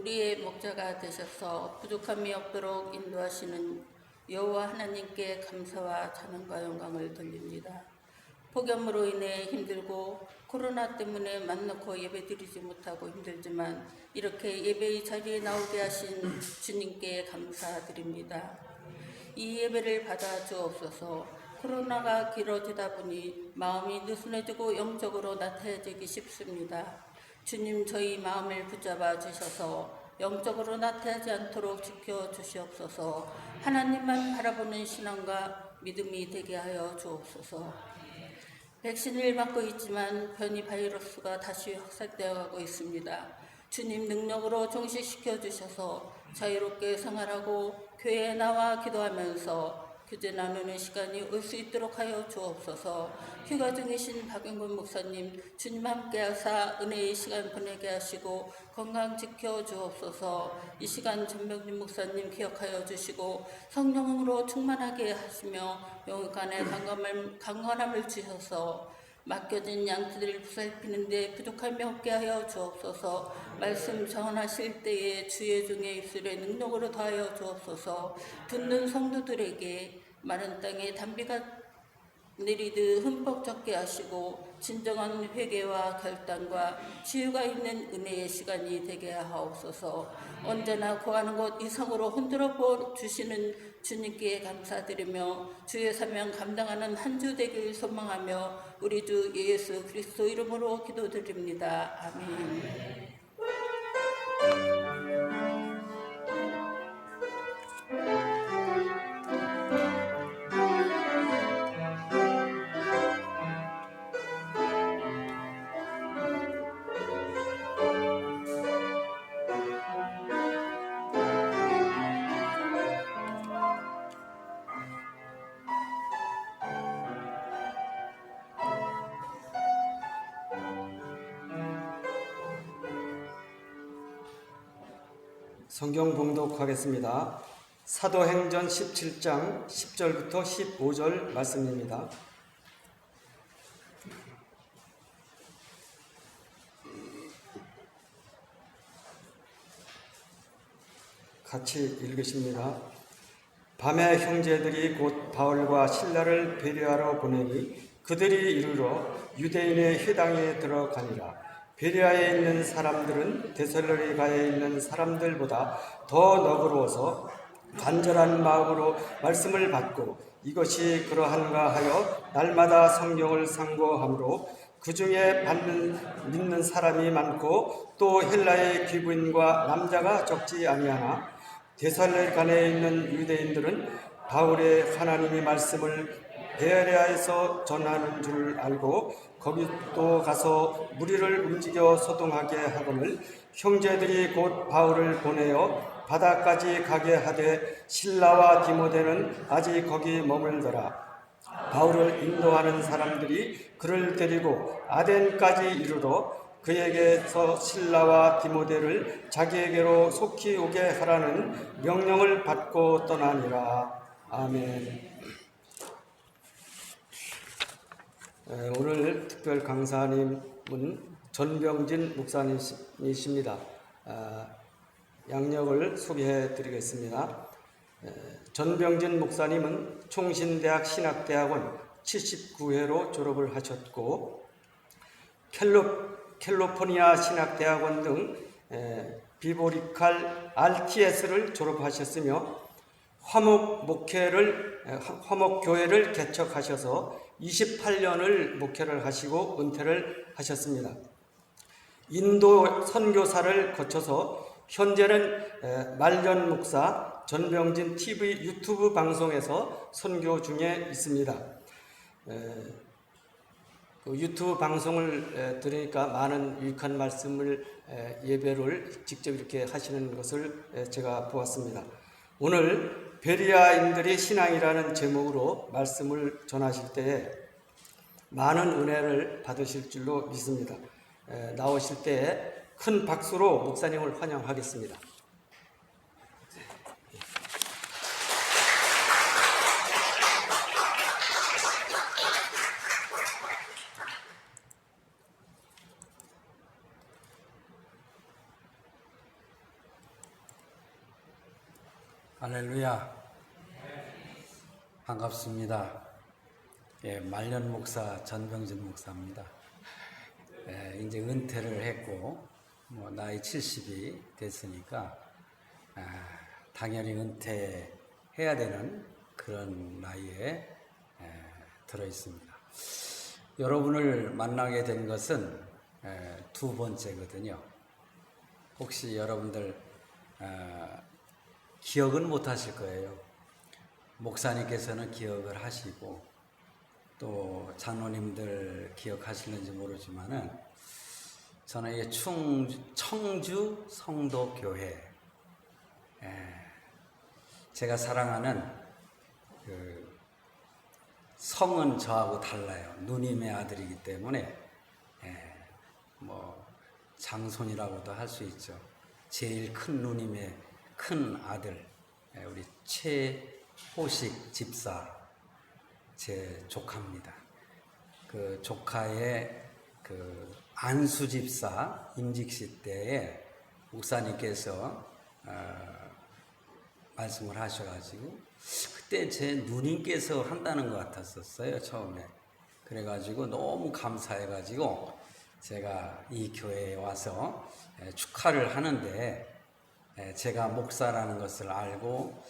우리의 목자가 되셔서 부족함이 없도록 인도하시는 여호와 하나님께 감사와 찬양과 영광을 돌립니다. 폭염으로 인해 힘들고 코로나 때문에 맘 놓고 예배드리지 못하고 힘들지만 이렇게 예배의 자리에 나오게 하신 주님께 감사드립니다. 이 예배를 받아 주옵소서. 코로나가 길어지다 보니 마음이 느슨해지고 영적으로 나태해지기 쉽습니다. 주님, 저희 마음을 붙잡아 주셔서 영적으로 나태하지 않도록 지켜주시옵소서. 하나님만 바라보는 신앙과 믿음이 되게 하여 주옵소서. 백신을 맞고 있지만 변이 바이러스가 다시 확산되어 가고 있습니다. 주님 능력으로 종식시켜 주셔서 자유롭게 생활하고 교회에 나와 기도하면서 교제 나누는 시간이 올 수 있도록 하여 주옵소서. 휴가 중이신 박영근 목사님, 주님 함께 하사 은혜의 시간 보내게 하시고 건강 지켜 주옵소서. 이 시간 전병진 목사님 기억하여 주시고 성령으로 충만하게 하시며 영육간에 강건함을 주셔서 맡겨진 양들을 보살피는데 부족함이 없게 하여 주옵소서. 말씀 전하실 때에 주의 종의 입술에 능력으로 더하여 주옵소서. 듣는 성도들에게 마른 땅에 단비가 내리듯 흠뻑 적게 하시고 진정한 회개와 결단과 치유가 있는 은혜의 시간이 되게 하옵소서. 언제나 구하는 것 이상으로 흔들어 주시는 주님께 감사드리며 주의 사명 감당하는 한 주 되길 소망하며 우리 주 예수 그리스도 이름으로 기도드립니다. 아멘. 성경 봉독하겠습니다. 사도행전 17장 10절부터 15절 말씀입니다. 같이 읽으십니다. 밤에 형제들이 곧 바울과 실라를 배려하러 보내니 그들이 이르러 유대인의 회당에 들어가니라. 베레아에 있는 사람들은 데살로니가에 있는 사람들보다 더 너그러워서 간절한 마음으로 말씀을 받고 이것이 그러한가 하여 날마다 성경을 상고함으로 그 중에 믿는 사람이 많고 또 헬라의 귀부인과 남자가 적지 아니하나 데살로니가에 있는 유대인들은 바울의 하나님의 말씀을 베레아에서 전하는 줄 알고 거기 또 가서 무리를 움직여 소동하게 하거늘 형제들이 곧 바울을 보내어 바다까지 가게 하되 실라와 디모데는 아직 거기 머물더라. 바울을 인도하는 사람들이 그를 데리고 아덴까지 이르러 그에게서 실라와 디모데를 자기에게로 속히 오게 하라는 명령을 받고 떠나니라. 아멘. 오늘 특별 강사님은 전병진 목사님이십니다. 양력을 소개해 드리겠습니다. 전병진 목사님은 총신대학 신학대학원 79회로 졸업을 하셨고 캘리포니아 신학대학원 등 비보리칼 RTS를 졸업하셨으며 화목교회를 개척하셔서 28년을 목회를 하시고 은퇴를 하셨습니다. 인도 선교사를 거쳐서 현재는 말년 목사 전병진 TV 유튜브 방송에서 선교 중에 있습니다. 그 유튜브 방송을 들으니까 많은 유익한 말씀을 예배를 직접 이렇게 하시는 것을 제가 보았습니다. 오늘 베레아인들의 신앙이라는 제목으로 말씀을 전하실 때에 많은 은혜를 받으실 줄로 믿습니다. 나오실 때에 큰 박수로 목사님을 환영하겠습니다. 할렐루야. 반갑습니다. 예, 말년 목사 전병진 목사입니다. 이제 은퇴를 했고, 나이 70이 됐으니까, 당연히 은퇴해야 되는 그런 나이에 들어 있습니다. 여러분을 만나게 된 것은 두 번째거든요. 혹시 여러분들 기억은 못 하실 거예요. 목사님께서는 기억을 하시고 또 장로님들 기억하실는지 모르지만은 저는 이게 청주 성도교회 제가 사랑하는 그 성은 저하고 달라요. 누님의 아들이기 때문에 장손이라고도 할 수 있죠. 제일 큰 누님의 큰 아들 우리 최호식 집사 제 조카입니다. 그 조카의 그 안수 집사 임직식 때에 목사님께서 말씀을 하셔가지고 그때 제 누님께서 한다는 것 같았었어요 처음에. 그래가지고 너무 감사해가지고 제가 이 교회에 와서 축하를 하는데 제가 목사라는 것을 알고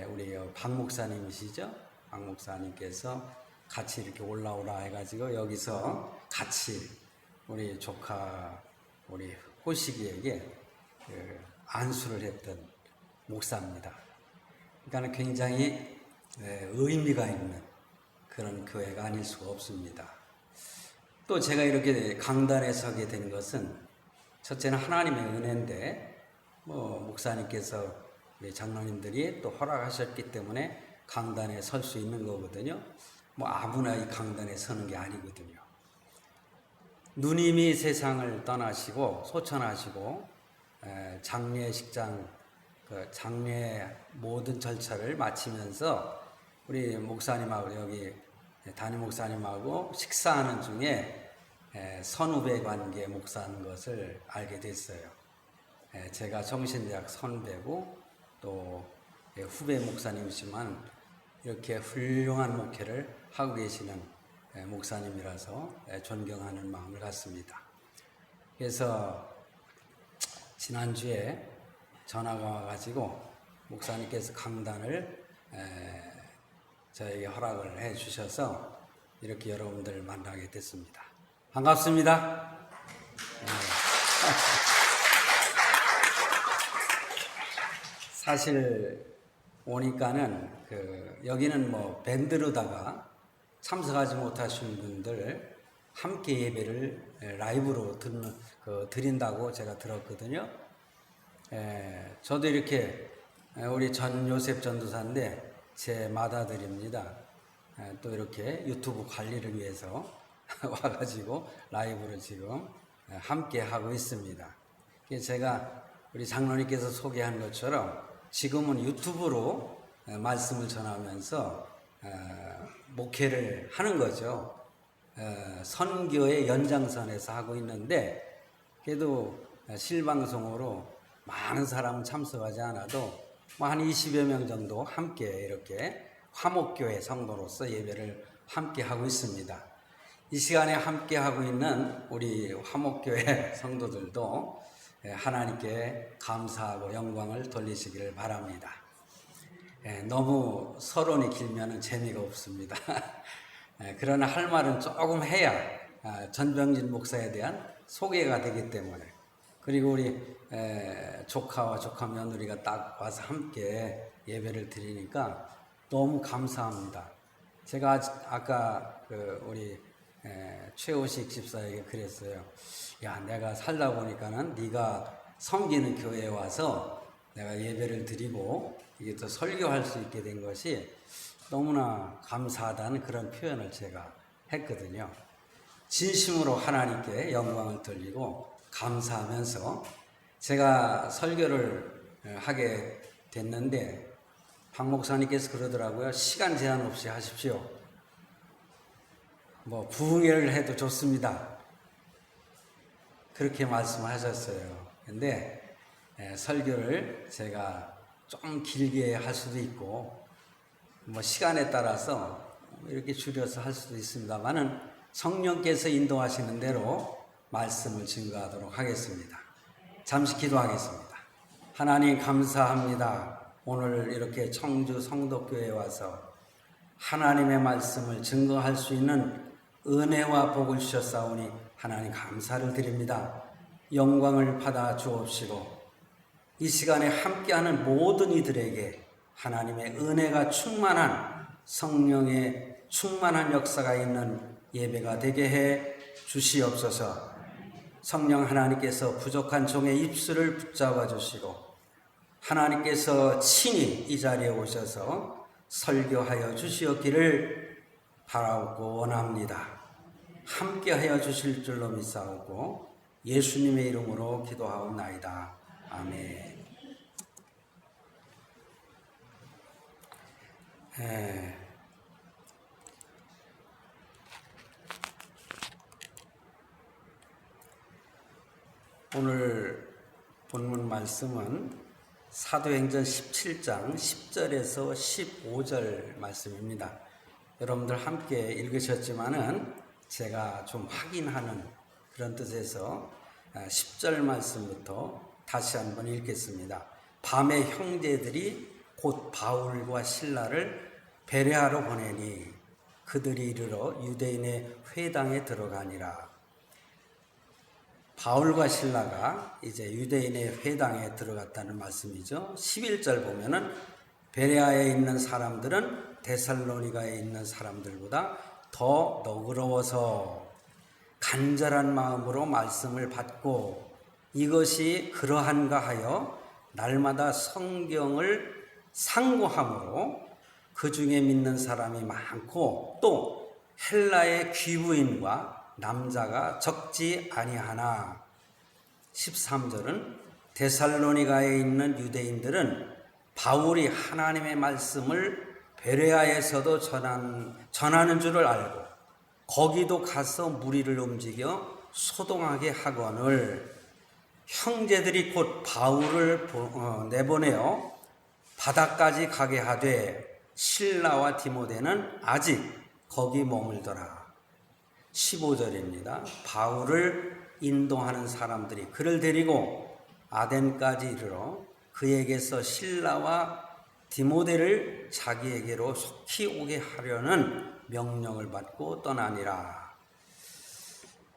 우리 박 목사님이시죠? 박 목사님께서 같이 이렇게 올라오라 해가지고 여기서 같이 우리 조카 우리 호식이에게 안수를 했던 목사입니다. 그러니까 굉장히 의미가 있는 그런 교회가 아닐 수가 없습니다. 또 제가 이렇게 강단에 서게 된 것은 첫째는 하나님의 은혜인데 목사님께서 우리 장로님들이 또 허락하셨기 때문에 강단에 설 수 있는 거거든요. 아무나 이 강단에 서는 게 아니거든요. 누님이 세상을 떠나시고 소천하시고 장례식장 장례 모든 절차를 마치면서 우리 목사님하고 여기 담임 목사님하고 식사하는 중에 선후배 관계 목사인 것을 알게 됐어요. 제가 정신대학 선배고 또 후배 목사님이지만 이렇게 훌륭한 목회를 하고 계시는 목사님이라서 존경하는 마음을 갖습니다. 그래서 지난주에 전화가 와가지고 목사님께서 강단을 저에게 허락을 해 주셔서 이렇게 여러분들을 만나게 됐습니다. 반갑습니다. 사실 오니까는 여기는 밴드로다가 참석하지 못하신 분들 함께 예배를 라이브로 드린다고 제가 들었거든요. 저도 이렇게 우리 전 요셉 전도사인데 제 맏아들입니다. 또 이렇게 유튜브 관리를 위해서 와가지고 라이브를 지금 함께 하고 있습니다. 제가 우리 장로님께서 소개한 것처럼 지금은 유튜브로 말씀을 전하면서 목회를 하는 거죠. 선교의 연장선에서 하고 있는데 그래도 실방송으로 많은 사람은 참석하지 않아도 한 20여 명 정도 함께 이렇게 화목교회 성도로서 예배를 함께 하고 있습니다. 이 시간에 함께 하고 있는 우리 화목교회 성도들도 하나님께 감사하고 영광을 돌리시기를 바랍니다. 너무 서론이 길면 재미가 없습니다. 그러나 할 말은 조금 해야 전병진 목사에 대한 소개가 되기 때문에 그리고 우리 조카와 조카 며느리가 딱 와서 함께 예배를 드리니까 너무 감사합니다. 제가 아까 우리 최호식 집사에게 그랬어요. 야, 내가 살다 보니까는 네가 섬기는 교회에 와서 내가 예배를 드리고 이게 또 설교할 수 있게 된 것이 너무나 감사하다는 그런 표현을 제가 했거든요. 진심으로 하나님께 영광을 돌리고 감사하면서 제가 설교를 하게 됐는데 박 목사님께서 그러더라고요. 시간 제한 없이 하십시오. 부흥회를 해도 좋습니다. 그렇게 말씀하셨어요. 근데 설교를 제가 좀 길게 할 수도 있고 뭐 시간에 따라서 이렇게 줄여서 할 수도 있습니다만은 성령께서 인도하시는 대로 말씀을 증거하도록 하겠습니다. 잠시 기도하겠습니다. 하나님 감사합니다. 오늘 이렇게 청주 성덕교회에 와서 하나님의 말씀을 증거할 수 있는 은혜와 복을 주셨사오니 하나님 감사를 드립니다. 영광을 받아 주옵시고 이 시간에 함께하는 모든 이들에게 하나님의 은혜가 충만한 성령의 충만한 역사가 있는 예배가 되게 해 주시옵소서. 성령 하나님께서 부족한 종의 입술을 붙잡아 주시고 하나님께서 친히 이 자리에 오셔서 설교하여 주시옵기를 바라고 원합니다. 함께하여 주실 줄로 믿사오고 예수님의 이름으로 기도하옵나이다. 아멘. 오늘 본문 말씀은 사도행전 17장 10절에서 15절 말씀입니다. 여러분들 함께 읽으셨지만은 제가 좀 확인하는 그런 뜻에서 10절 말씀부터 다시 한번 읽겠습니다. 밤에 형제들이 곧 바울과 실라를 베레아로 보내니 그들이 이르러 유대인의 회당에 들어가니라. 바울과 실라가 이제 유대인의 회당에 들어갔다는 말씀이죠. 11절 보면은 베레아에 있는 사람들은 데살로니가에 있는 사람들보다 더 너그러워서 간절한 마음으로 말씀을 받고 이것이 그러한가 하여 날마다 성경을 상고함으로 그 중에 믿는 사람이 많고 또 헬라의 귀부인과 남자가 적지 아니하나. 13절은 데살로니가에 있는 유대인들은 바울이 하나님의 말씀을 베레아에서도 전하는 줄을 알고 거기도 가서 무리를 움직여 소동하게 하거늘 형제들이 곧 바울을 내보내어 바다까지 가게 하되 실라와 디모데는 아직 거기 머물더라. 15절입니다. 바울을 인도하는 사람들이 그를 데리고 아덴까지 이르러 그에게서 실라와 디모데를 자기에게로 속히 오게 하려는 명령을 받고 떠나니라.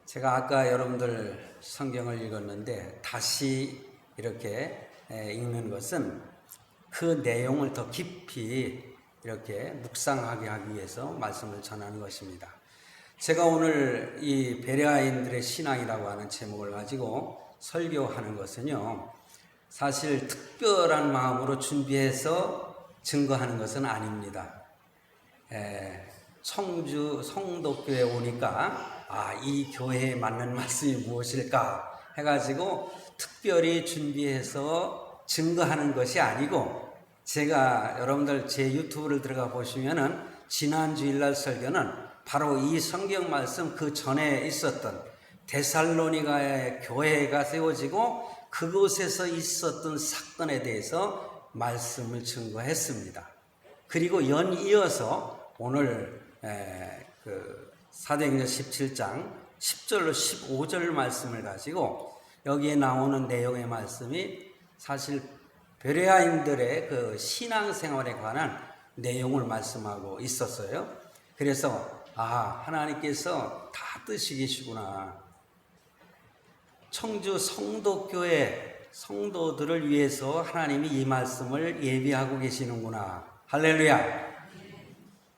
제가 아까 여러분들 성경을 읽었는데 다시 이렇게 읽는 것은 그 내용을 더 깊이 이렇게 묵상하게 하기 위해서 말씀을 전하는 것입니다. 제가 오늘 이 베레아인들의 신앙이라고 하는 제목을 가지고 설교하는 것은요, 사실 특별한 마음으로 준비해서 증거하는 것은 아닙니다. 청주 성덕교회에 오니까 이 교회에 맞는 말씀이 무엇일까 해가지고 특별히 준비해서 증거하는 것이 아니고, 제가 여러분들 제 유튜브를 들어가 보시면은 지난 주일날 설교는 바로 이 성경 말씀 그 전에 있었던 데살로니가의 교회가 세워지고 그곳에서 있었던 사건에 대해서 말씀을 증거했습니다. 그리고 연이어서 오늘 그 사도행전 17장 10절로 15절 말씀을 가지고 여기에 나오는 내용의 말씀이 사실 베레아인들의 그 신앙생활에 관한 내용을 말씀하고 있었어요. 그래서 하나님께서 다 뜻이 계시구나. 청주 성도교회 성도들을 위해서 하나님이 이 말씀을 예비하고 계시는구나. 할렐루야.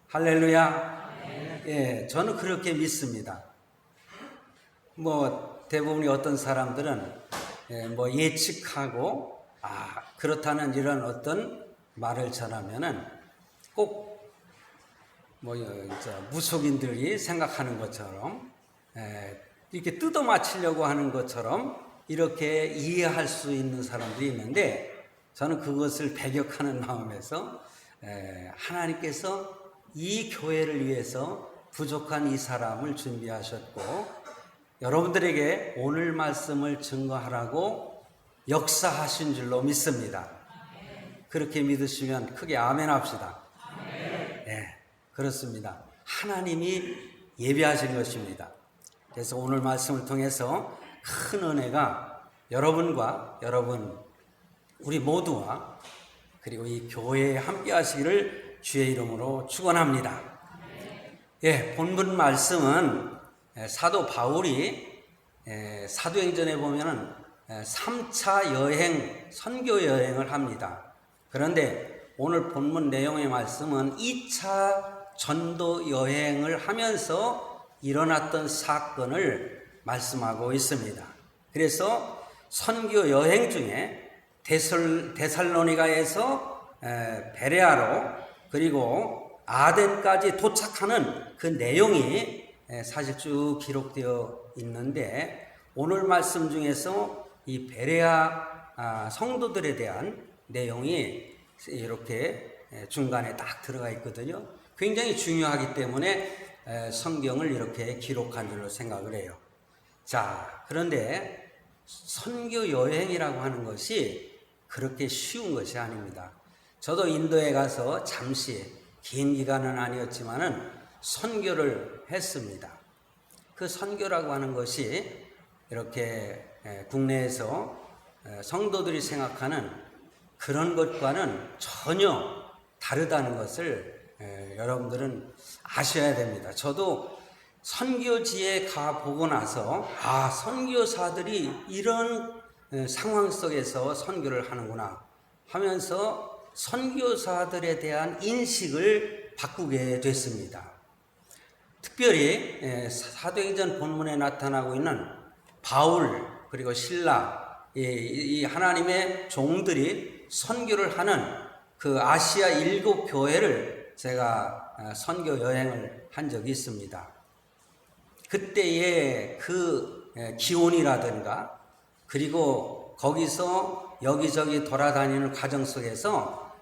할렐루야. 예, 저는 그렇게 믿습니다. 대부분의 어떤 사람들은 예측하고 그렇다는 이런 어떤 말을 전하면은 꼭 무속인들이 생각하는 것처럼 이렇게 뜯어 맞추려고 하는 것처럼 이렇게 이해할 수 있는 사람들이 있는데, 저는 그것을 배격하는 마음에서 하나님께서 이 교회를 위해서 부족한 이 사람을 준비하셨고 여러분들에게 오늘 말씀을 증거하라고 역사하신 줄로 믿습니다. 그렇게 믿으시면 크게 아멘 합시다. 네, 그렇습니다. 하나님이 예비하신 것입니다. 그래서 오늘 말씀을 통해서 큰 은혜가 여러분과 우리 모두와 그리고 이 교회에 함께 하시기를 주의 이름으로 축원합니다. 예, 본문 말씀은 사도 바울이 사도행전에 보면은 3차 여행, 선교 여행을 합니다. 그런데 오늘 본문 내용의 말씀은 2차 전도 여행을 하면서 일어났던 사건을 말씀하고 있습니다. 그래서 선교 여행 중에 데살로니가에서 베레아로 그리고 아덴까지 도착하는 그 내용이 사실 쭉 기록되어 있는데 오늘 말씀 중에서 이 베레아 성도들에 대한 내용이 이렇게 중간에 딱 들어가 있거든요. 굉장히 중요하기 때문에 성경을 이렇게 기록한 줄로 생각을 해요. 자, 그런데 선교 여행이라고 하는 것이 그렇게 쉬운 것이 아닙니다. 저도 인도에 가서 잠시 긴 기간은 아니었지만은 선교를 했습니다. 그 선교라고 하는 것이 이렇게 국내에서 성도들이 생각하는 그런 것과는 전혀 다르다는 것을 여러분들은 아셔야 됩니다. 저도 선교지에 가보고 나서 선교사들이 이런 상황 속에서 선교를 하는구나 하면서 선교사들에 대한 인식을 바꾸게 됐습니다. 특별히 사도행전 본문에 나타나고 있는 바울 그리고 실라 이 하나님의 종들이 선교를 하는 그 아시아 7교회를 제가 선교 여행을 한 적이 있습니다. 그때의 그 기온이라든가 그리고 거기서 여기저기 돌아다니는 과정 속에서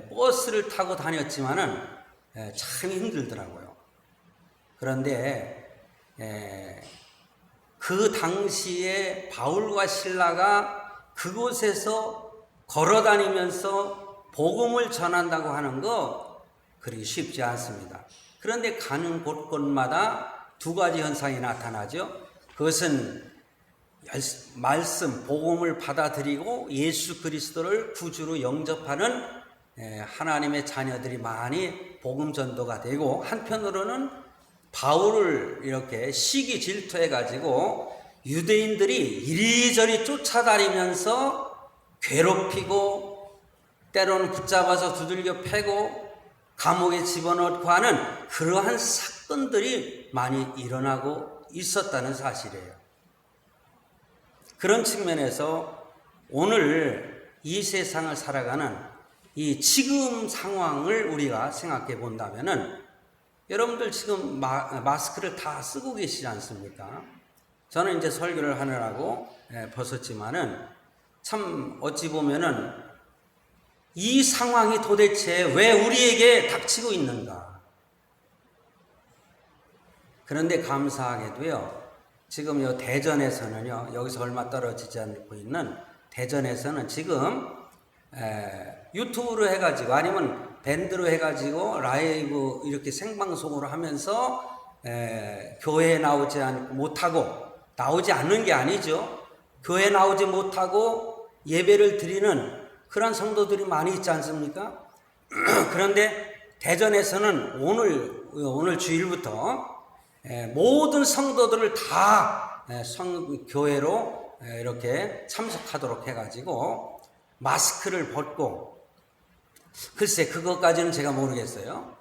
버스를 타고 다녔지만은 참 힘들더라고요. 그런데 그 당시에 바울과 실라가 그곳에서 걸어다니면서 복음을 전한다고 하는 거 그리 쉽지 않습니다. 그런데 가는 곳곳마다 두 가지 현상이 나타나죠. 그것은 말씀, 복음을 받아들이고 예수 그리스도를 구주로 영접하는 하나님의 자녀들이 많이 복음 전도가 되고 한편으로는 바울을 이렇게 시기 질투해가지고 유대인들이 이리저리 쫓아다니면서 괴롭히고 때로는 붙잡아서 두들겨 패고 감옥에 집어넣고 하는 그러한 사건들이 많이 일어나고 있었다는 사실이에요. 그런 측면에서 오늘 이 세상을 살아가는 이 지금 상황을 우리가 생각해 본다면은 여러분들 지금 마스크를 다 쓰고 계시지 않습니까? 저는 이제 설교를 하느라고 벗었지만은 참 어찌 보면은 이 상황이 도대체 왜 우리에게 닥치고 있는가? 그런데 감사하게도요, 지금 요 대전에서는요, 여기서 얼마 떨어지지 않고 있는 대전에서는 지금 유튜브로 해가지고 아니면 밴드로 해가지고 라이브 이렇게 생방송으로 하면서 교회에 나오지 않는 게 아니죠. 교회에 나오지 못하고 예배를 드리는 그런 성도들이 많이 있지 않습니까? 그런데 대전에서는 오늘 주일부터 모든 성도들을 다 교회로 이렇게 참석하도록 해가지고 마스크를 벗고 글쎄 그것까지는 제가 모르겠어요.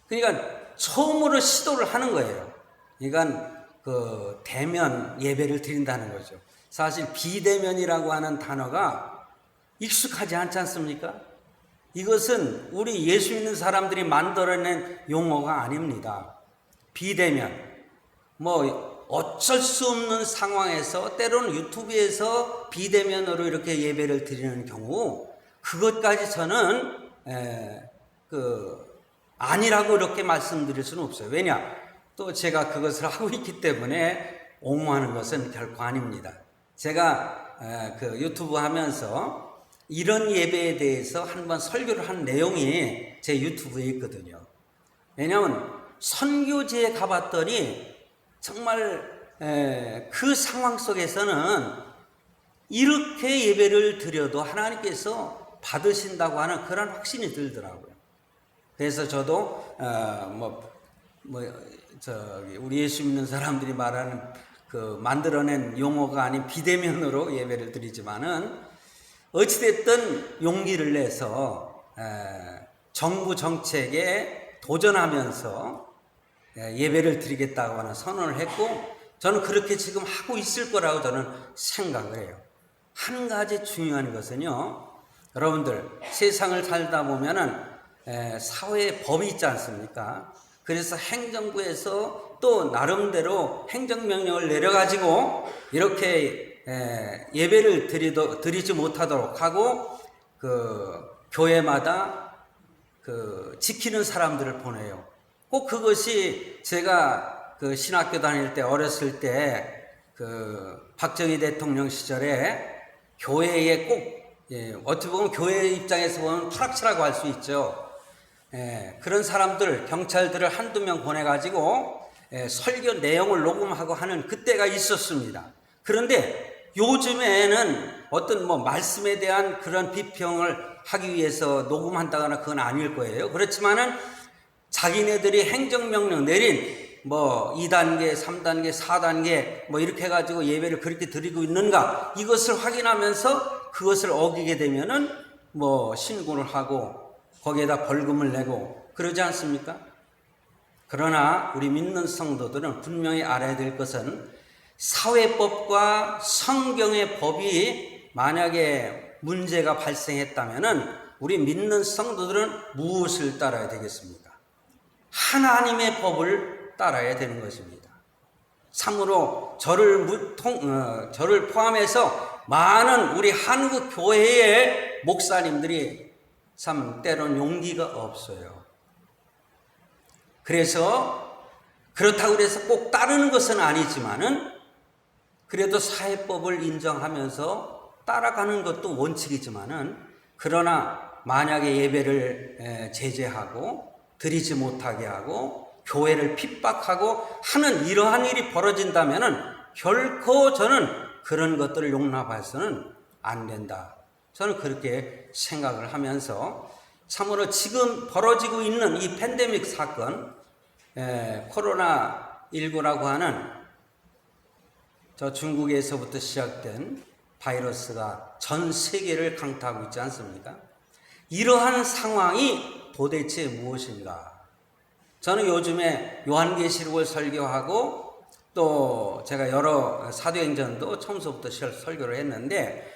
그러니까 처음으로 시도를 하는 거예요. 그러니까 그 대면 예배를 드린다는 거죠. 사실 비대면이라고 하는 단어가 익숙하지 않지 않습니까? 이것은 우리 예수 믿는 사람들이 만들어낸 용어가 아닙니다. 비대면, 어쩔 수 없는 상황에서 때로는 유튜브에서 비대면으로 이렇게 예배를 드리는 경우 그것까지 저는 아니라고 이렇게 말씀드릴 수는 없어요. 왜냐? 또 제가 그것을 하고 있기 때문에 옹호하는 것은 결코 아닙니다. 제가 그 유튜브 하면서 이런 예배에 대해서 한번 설교를 한 내용이 제 유튜브에 있거든요. 왜냐하면 선교지에 가봤더니 정말 그 상황 속에서는 이렇게 예배를 드려도 하나님께서 받으신다고 하는 그런 확신이 들더라고요. 그래서 저도 우리 예수 믿는 사람들이 말하는 그 만들어낸 용어가 아닌 비대면으로 예배를 드리지만은 어찌됐든 용기를 내서 정부 정책에 도전하면서 예배를 드리겠다고 하는 선언을 했고, 저는 그렇게 지금 하고 있을 거라고 저는 생각을 해요. 한 가지 중요한 것은요, 여러분들 세상을 살다 보면은 사회에 법이 있지 않습니까? 그래서 행정부에서 또 나름대로 행정명령을 내려가지고 이렇게 예배를 드리지 못하도록 하고 그 교회마다 그 지키는 사람들을 보내요. 꼭 그것이 제가 그 신학교 다닐 때 어렸을 때 그 박정희 대통령 시절에 교회에 꼭 어떻게 보면 교회 입장에서 보면 프락치라고 할 수 있죠. 그런 사람들, 경찰들을 한두 명 보내가지고 설교 내용을 녹음하고 하는 그때가 있었습니다. 그런데 요즘에는 어떤 말씀에 대한 그런 비평을 하기 위해서 녹음한다거나 그건 아닐 거예요. 그렇지만은 자기네들이 행정명령 내린 2단계, 3단계, 4단계 이렇게 해가지고 예배를 그렇게 드리고 있는가 이것을 확인하면서 그것을 어기게 되면은 신고를 하고 거기에다 벌금을 내고 그러지 않습니까? 그러나 우리 믿는 성도들은 분명히 알아야 될 것은 사회법과 성경의 법이 만약에 문제가 발생했다면은 우리 믿는 성도들은 무엇을 따라야 되겠습니까? 하나님의 법을 따라야 되는 것입니다. 참으로 저를 포함해서 많은 우리 한국 교회의 목사님들이 참 때론 용기가 없어요. 그래서 그렇다고 해서 꼭 따르는 것은 아니지만은 그래도 사회법을 인정하면서 따라가는 것도 원칙이지만은 그러나 만약에 예배를 제재하고 드리지 못하게 하고 교회를 핍박하고 하는 이러한 일이 벌어진다면은 결코 저는 그런 것들을 용납해서는 안 된다. 저는 그렇게 생각을 하면서 참으로 지금 벌어지고 있는 이 팬데믹 사건, 코로나19라고 하는 저 중국에서부터 시작된 바이러스가 전 세계를 강타하고 있지 않습니까? 이러한 상황이 도대체 무엇인가? 저는 요즘에 요한계시록을 설교하고 또 제가 여러 사도행전도 처음부터 설교를 했는데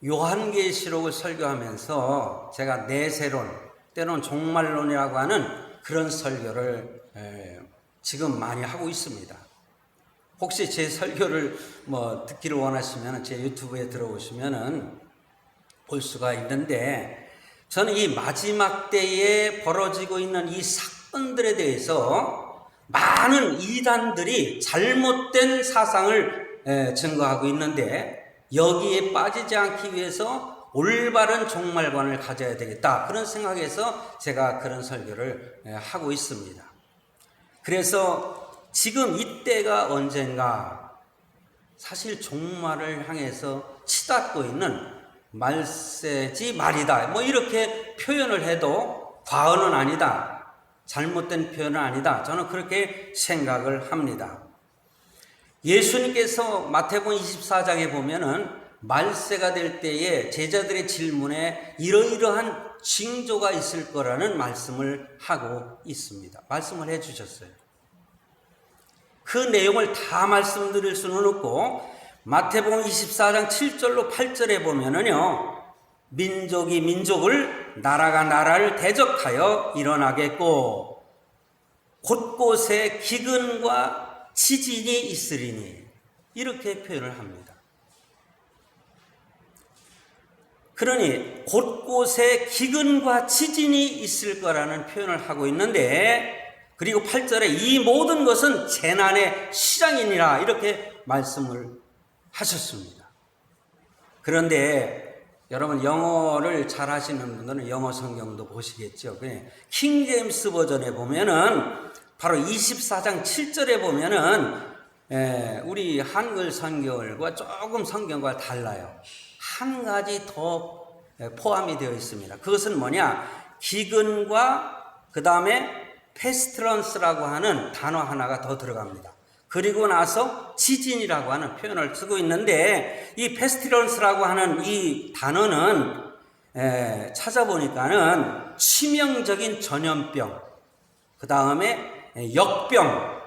요한계시록을 설교하면서 제가 내세론, 때로는 종말론이라고 하는 그런 설교를 지금 많이 하고 있습니다. 혹시 제 설교를 듣기를 원하시면 제 유튜브에 들어오시면은 볼 수가 있는데 저는 이 마지막 때에 벌어지고 있는 이 사건들에 대해서 많은 이단들이 잘못된 사상을 증거하고 있는데 여기에 빠지지 않기 위해서 올바른 종말관을 가져야 되겠다. 그런 생각에서 제가 그런 설교를 하고 있습니다. 그래서 지금 이때가 언젠가 사실 종말을 향해서 치닫고 있는 말세지 말이다. 이렇게 표현을 해도 과언은 아니다. 잘못된 표현은 아니다. 저는 그렇게 생각을 합니다. 예수님께서 마태복음 24장에 보면은 말세가 될 때에 제자들의 질문에 이러이러한 징조가 있을 거라는 말씀을 하고 있습니다. 말씀을 해 주셨어요. 그 내용을 다 말씀드릴 수는 없고 마태복음 24장 7절로 8절에 보면은요, 민족이 민족을, 나라가 나라를 대적하여 일어나겠고 곳곳에 기근과 지진이 있으리니 이렇게 표현을 합니다. 그러니 곳곳에 기근과 지진이 있을 거라는 표현을 하고 있는데, 그리고 8절에 이 모든 것은 재난의 시작이니라 이렇게 말씀을 하셨습니다. 그런데 여러분 영어를 잘 하시는 분들은 영어 성경도 보시겠죠. 킹 제임스 버전에 보면은 바로 24장 7절에 보면은 우리 한글 성경과 조금 성경과 달라요. 한 가지 더 포함이 되어 있습니다. 그것은 뭐냐? 기근과 그 다음에 페스트런스라고 하는 단어 하나가 더 들어갑니다. 그리고 나서 지진이라고 하는 표현을 쓰고 있는데, 이 페스티런스라고 하는 이 단어는 찾아보니까는 치명적인 전염병, 그 다음에 역병,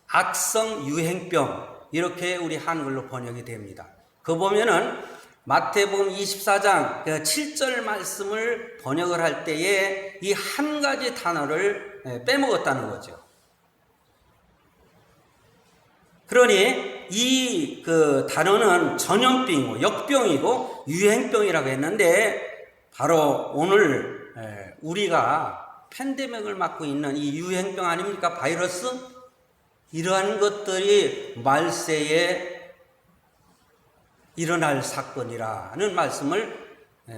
악성 유행병, 이렇게 우리 한글로 번역이 됩니다. 그거 보면은 마태복음 24장 7절 말씀을 번역을 할 때에 이 한 가지 단어를 빼먹었다는 거죠. 그러니 이 단어는 전염병이고 역병이고 유행병이라고 했는데, 바로 오늘 우리가 팬데믹을 맞고 있는 이 유행병 아닙니까? 바이러스? 이러한 것들이 말세에 일어날 사건이라는 말씀을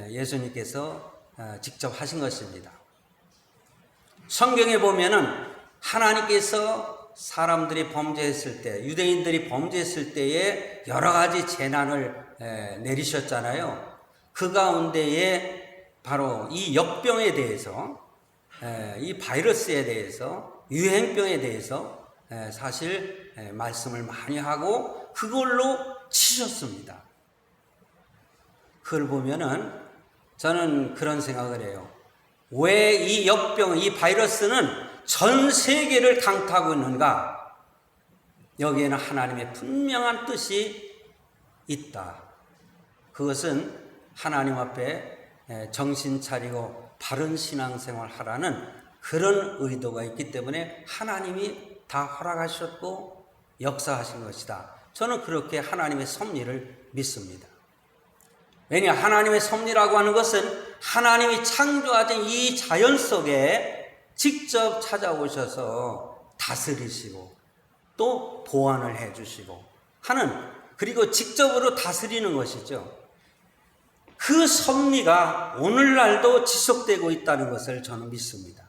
예수님께서 직접 하신 것입니다. 성경에 보면은 하나님께서 사람들이 범죄했을 때, 유대인들이 범죄했을 때에 여러 가지 재난을 내리셨잖아요. 그 가운데에 바로 이 역병에 대해서, 이 바이러스에 대해서, 유행병에 대해서 사실 말씀을 많이 하고 그걸로 치셨습니다. 그걸 보면은 저는 그런 생각을 해요. 왜 이 역병, 이 바이러스는 전 세계를 강타하고 있는가? 여기에는 하나님의 분명한 뜻이 있다. 그것은 하나님 앞에 정신 차리고 바른 신앙생활 하라는 그런 의도가 있기 때문에 하나님이 다 허락하셨고 역사하신 것이다. 저는 그렇게 하나님의 섭리를 믿습니다. 왜냐, 하나님의 섭리라고 하는 것은 하나님이 창조하신 이 자연 속에 직접 찾아오셔서 다스리시고 또 보완을 해주시고 하는, 그리고 직접으로 다스리는 것이죠. 그 섭리가 오늘날도 지속되고 있다는 것을 저는 믿습니다.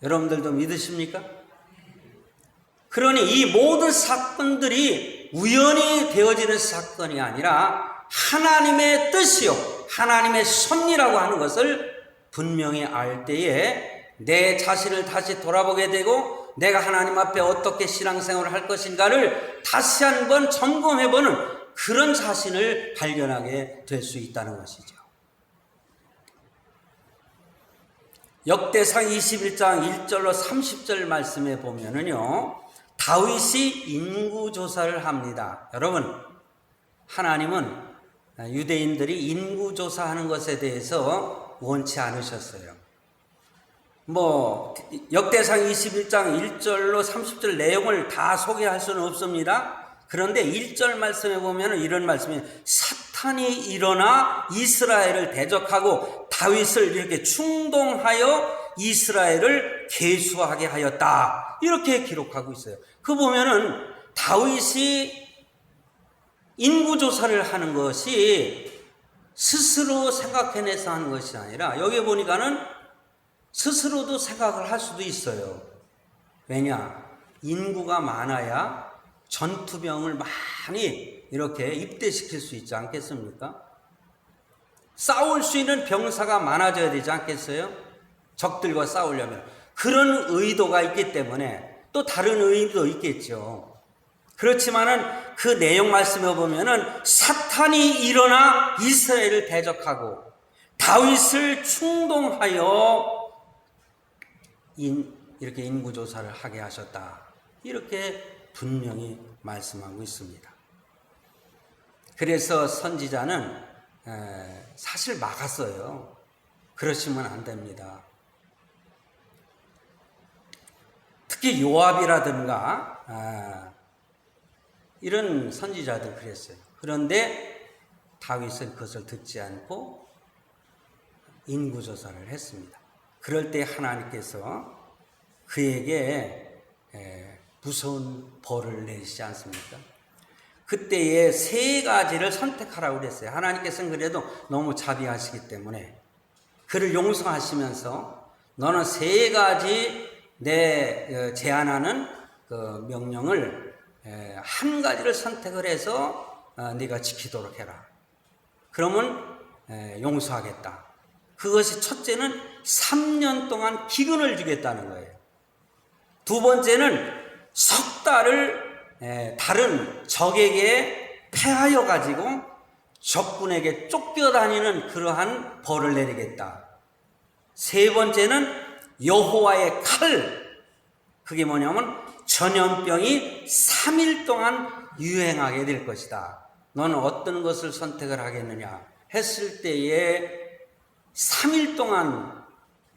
여러분들도 믿으십니까? 그러니 이 모든 사건들이 우연히 되어지는 사건이 아니라 하나님의 뜻이요, 하나님의 섭리라고 하는 것을 분명히 알 때에 내 자신을 다시 돌아보게 되고 내가 하나님 앞에 어떻게 신앙생활을 할 것인가를 다시 한번 점검해보는 그런 자신을 발견하게 될 수 있다는 것이죠. 역대상 21장 1절로 30절 말씀에 보면은요, 다윗이 인구조사를 합니다. 여러분, 하나님은 유대인들이 인구조사하는 것에 대해서 원치 않으셨어요. 역대상 21장 1절로 30절 내용을 다 소개할 수는 없습니다. 그런데 1절 말씀에 보면 이런 말씀이, 사탄이 일어나 이스라엘을 대적하고 다윗을 이렇게 충동하여 이스라엘을 계수하게 하였다, 이렇게 기록하고 있어요. 그 보면은 다윗이 인구조사를 하는 것이 스스로 생각해내서 하는 것이 아니라, 여기 보니까는 스스로도 생각을 할 수도 있어요. 왜냐? 인구가 많아야 전투병을 많이 이렇게 입대시킬 수 있지 않겠습니까? 싸울 수 있는 병사가 많아져야 되지 않겠어요? 적들과 싸우려면. 그런 의도가 있기 때문에 또 다른 의미도 있겠죠. 그렇지만은 그 내용 말씀에 보면은 사탄이 일어나 이스라엘을 대적하고 다윗을 충동하여 이렇게 인구조사를 하게 하셨다, 이렇게 분명히 말씀하고 있습니다. 그래서 선지자는 사실 막았어요. 그러시면 안 됩니다. 특히 요압이라든가 이런 선지자들 그랬어요. 그런데 다윗은 그것을 듣지 않고 인구조사를 했습니다. 그럴 때 하나님께서 그에게 무서운 벌을 내리시지 않습니까? 그때에 세 가지를 선택하라고 그랬어요. 하나님께서는 그래도 너무 자비하시기 때문에 그를 용서하시면서 너는 세 가지 내 제안하는 그 명령을 한 가지를 선택을 해서 네가 지키도록 해라. 그러면 용서하겠다. 그것이 첫째는 3년 동안 기근을 주겠다는 거예요. 두 번째는 석 달을 다른 적에게 패하여 가지고 적군에게 쫓겨다니는 그러한 벌을 내리겠다. 세 번째는 여호와의 칼, 그게 뭐냐면 전염병이 3일 동안 유행하게 될 것이다. 너는 어떤 것을 선택을 하겠느냐 했을 때에 3일 동안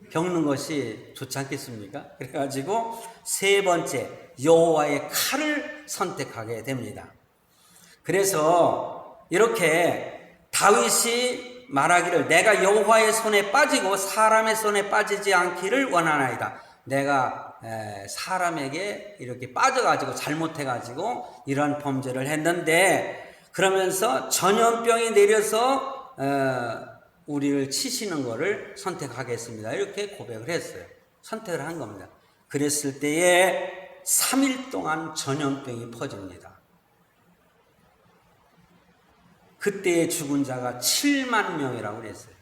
겪는 것이 좋지 않겠습니까? 그래가지고 세 번째 여호와의 칼을 선택하게 됩니다. 그래서 이렇게 다윗이 말하기를 내가 여호와의 손에 빠지고 사람의 손에 빠지지 않기를 원하나이다. 내가 사람에게 이렇게 빠져가지고 잘못해가지고 이런 범죄를 했는데 그러면서 전염병이 내려서 우리를 치시는 것을 선택하겠습니다. 이렇게 고백을 했어요. 선택을 한 겁니다. 그랬을 때에 3일 동안 전염병이 퍼집니다. 그때의 죽은 자가 7만 명이라고 그랬어요.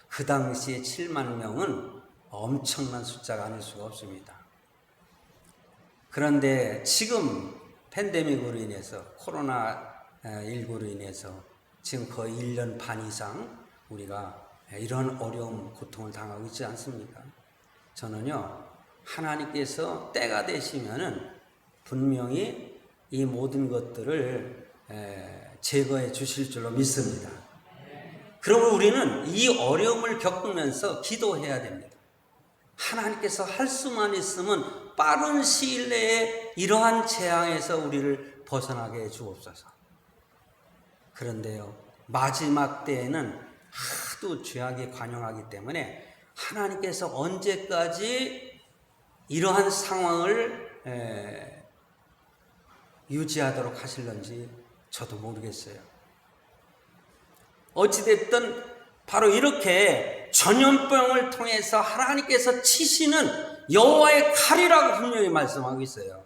그 당시에 7만 명은 엄청난 숫자가 아닐 수가 없습니다. 그런데 지금 팬데믹으로 인해서 코로나19로 인해서 지금 거의 1년 반 이상 우리가 이런 어려움, 고통을 당하고 있지 않습니까? 저는요, 하나님께서 때가 되시면은 분명히 이 모든 것들을 제거해 주실 줄로 믿습니다. 그러면 우리는 이 어려움을 겪으면서 기도해야 됩니다. 하나님께서 할 수만 있으면 빠른 시일 내에 이러한 재앙에서 우리를 벗어나게 해 주옵소서. 그런데요, 마지막 때에는 하도 죄악이 관영하기 때문에 하나님께서 언제까지 이러한 상황을 유지하도록 하실런지 저도 모르겠어요. 어찌됐든 바로 이렇게 전염병을 통해서 하나님께서 치시는 여호와의 칼이라고 분명히 말씀하고 있어요.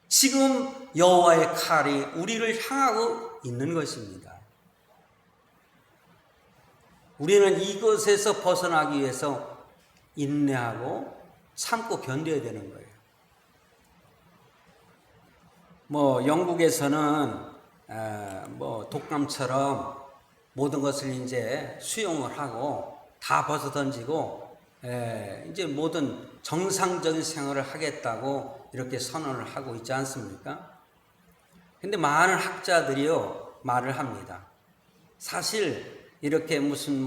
지금 여호와의 칼이 우리를 향하고 있는 것입니다. 우리는 이것에서 벗어나기 위해서 인내하고 참고 견뎌야 되는 거예요. 뭐 영국에서는 독감처럼 모든 것을 이제 수용을 하고 다 벗어 던지고 이제 모든 정상적인 생활을 하겠다고 이렇게 선언을 하고 있지 않습니까? 근데 많은 학자들이요 말을 합니다. 사실 이렇게 무슨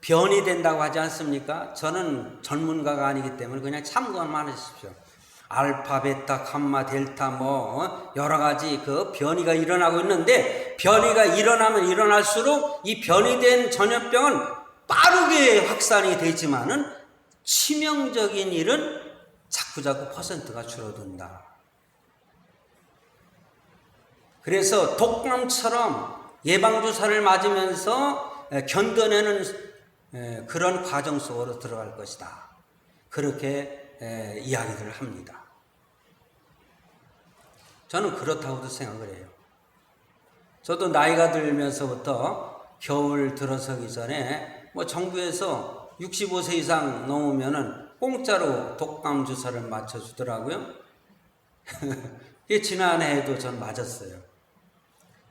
변이 된다고 하지 않습니까? 저는 전문가가 아니기 때문에 그냥 참고만 하십시오. 알파, 베타, 감마, 델타 여러 가지 그 변이가 일어나고 있는데 변이가 일어나면 일어날수록 이 변이된 전염병은 빠르게 확산이 되지만은 치명적인 일은 자꾸자꾸 퍼센트가 줄어든다. 그래서 독감처럼 예방주사를 맞으면서 견뎌내는 그런 과정 속으로 들어갈 것이다. 그렇게 이야기를 합니다. 저는 그렇다고도 생각을 해요. 저도 나이가 들면서부터 겨울 들어서기 전에 정부에서 65세 이상 넘으면은 공짜로 독감 주사를 맞춰주더라고요. 지난해에도 전 맞았어요.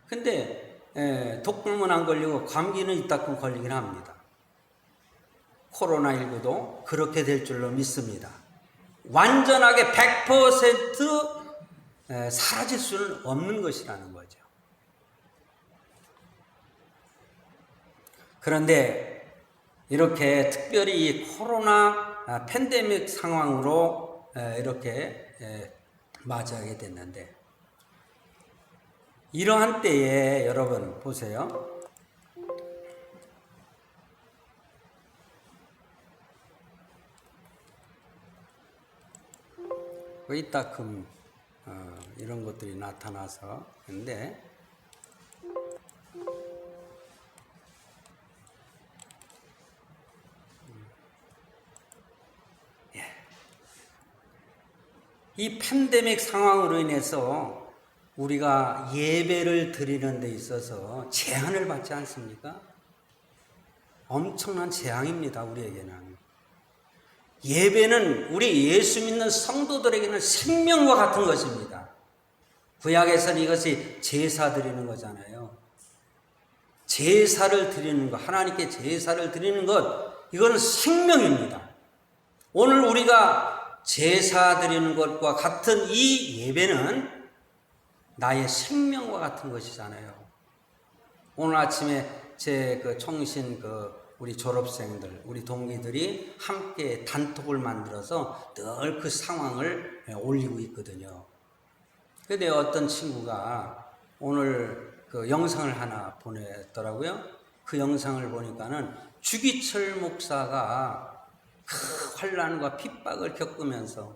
근데 독감은 안 걸리고 감기는 이따금 걸리긴 합니다. 코로나19도 그렇게 될 줄로 믿습니다. 완전하게 100% 사라질 수는 없는 것이라는 거죠. 그런데 이렇게 특별히 이 코로나 팬데믹 상황으로 이렇게 맞이하게 됐는데 이러한 때에 여러분 보세요. 이따금 이런 것들이 나타나서 근데 이 팬데믹 상황으로 인해서 우리가 예배를 드리는 데 있어서 제한을 받지 않습니까? 엄청난 재앙입니다, 우리에게는. 예배는 우리 예수 믿는 성도들에게는 생명과 같은 것입니다. 구약에서는 이것이 제사 드리는 거잖아요. 제사를 드리는 것, 하나님께 제사를 드리는 것, 이거는 생명입니다. 오늘 우리가 제사 드리는 것과 같은 이 예배는 나의 생명과 같은 것이잖아요. 오늘 아침에 제 총신 우리 졸업생들, 우리 동기들이 함께 단톡을 만들어서 늘 그 상황을 올리고 있거든요. 근데 어떤 친구가 오늘 영상을 하나 보냈더라고요. 그 영상을 보니까는 주기철 목사가 그 환난과 핍박을 겪으면서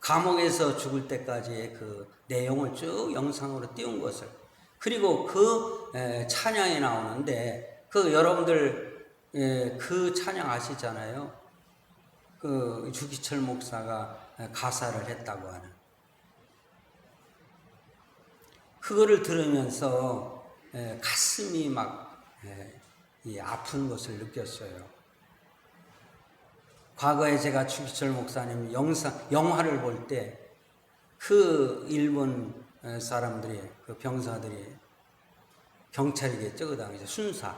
감옥에서 죽을 때까지의 그 내용을 쭉 영상으로 띄운 것을, 그리고 그 찬양이 나오는데 여러분들 그 찬양 아시잖아요. 그 주기철 목사가 가사를 했다고 하는 그거를 들으면서 가슴이 막 아픈 것을 느꼈어요. 과거에 제가 주기철 목사님 영화를 볼 때 그 일본 사람들이, 그 병사들이, 경찰이겠죠, 그 당시에 순사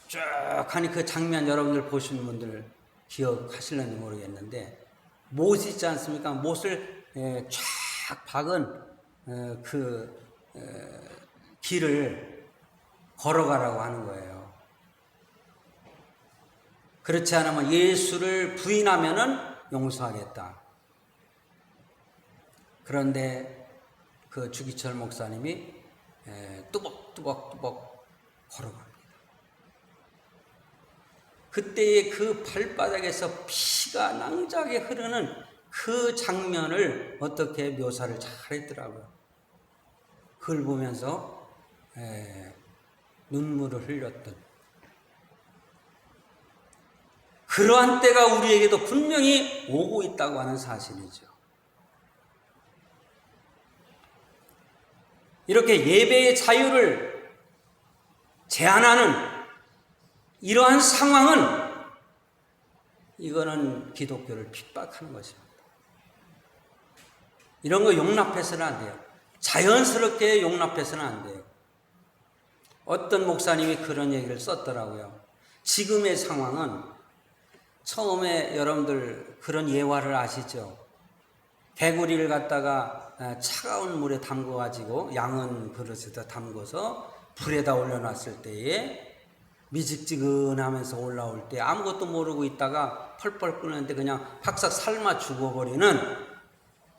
쭉 하니 그 장면 여러분들 보신 분들 기억하실는지 모르겠는데, 못 있지 않습니까? 못을 쫙 박은 길을 걸어가라고 하는 거예요. 그렇지 않으면 예수를 부인하면은 용서하겠다. 그런데 그 주기철 목사님이 뚜벅뚜벅 걸어갑니다. 그때의 그 발바닥에서 피가 낭자하게 흐르는 그 장면을 어떻게 묘사를 잘했더라고요. 그걸 보면서 눈물을 흘렸던 그러한 때가 우리에게도 분명히 오고 있다고 하는 사실이죠. 이렇게 예배의 자유를 제한하는 이러한 상황은, 이거는 기독교를 핍박하는 것입니다. 이런 거 용납해서는 안 돼요. 자연스럽게 용납해서는 안 돼요. 어떤 목사님이 그런 얘기를 썼더라고요. 지금의 상황은, 처음에 여러분들 그런 예화를 아시죠? 개구리를 갖다가 차가운 물에 담궈가지고 양은 그릇에다 담궈서 불에다 올려놨을 때에 미직지근하면서 올라올 때 아무것도 모르고 있다가 펄펄 끓는데 그냥 팍싹 삶아 죽어버리는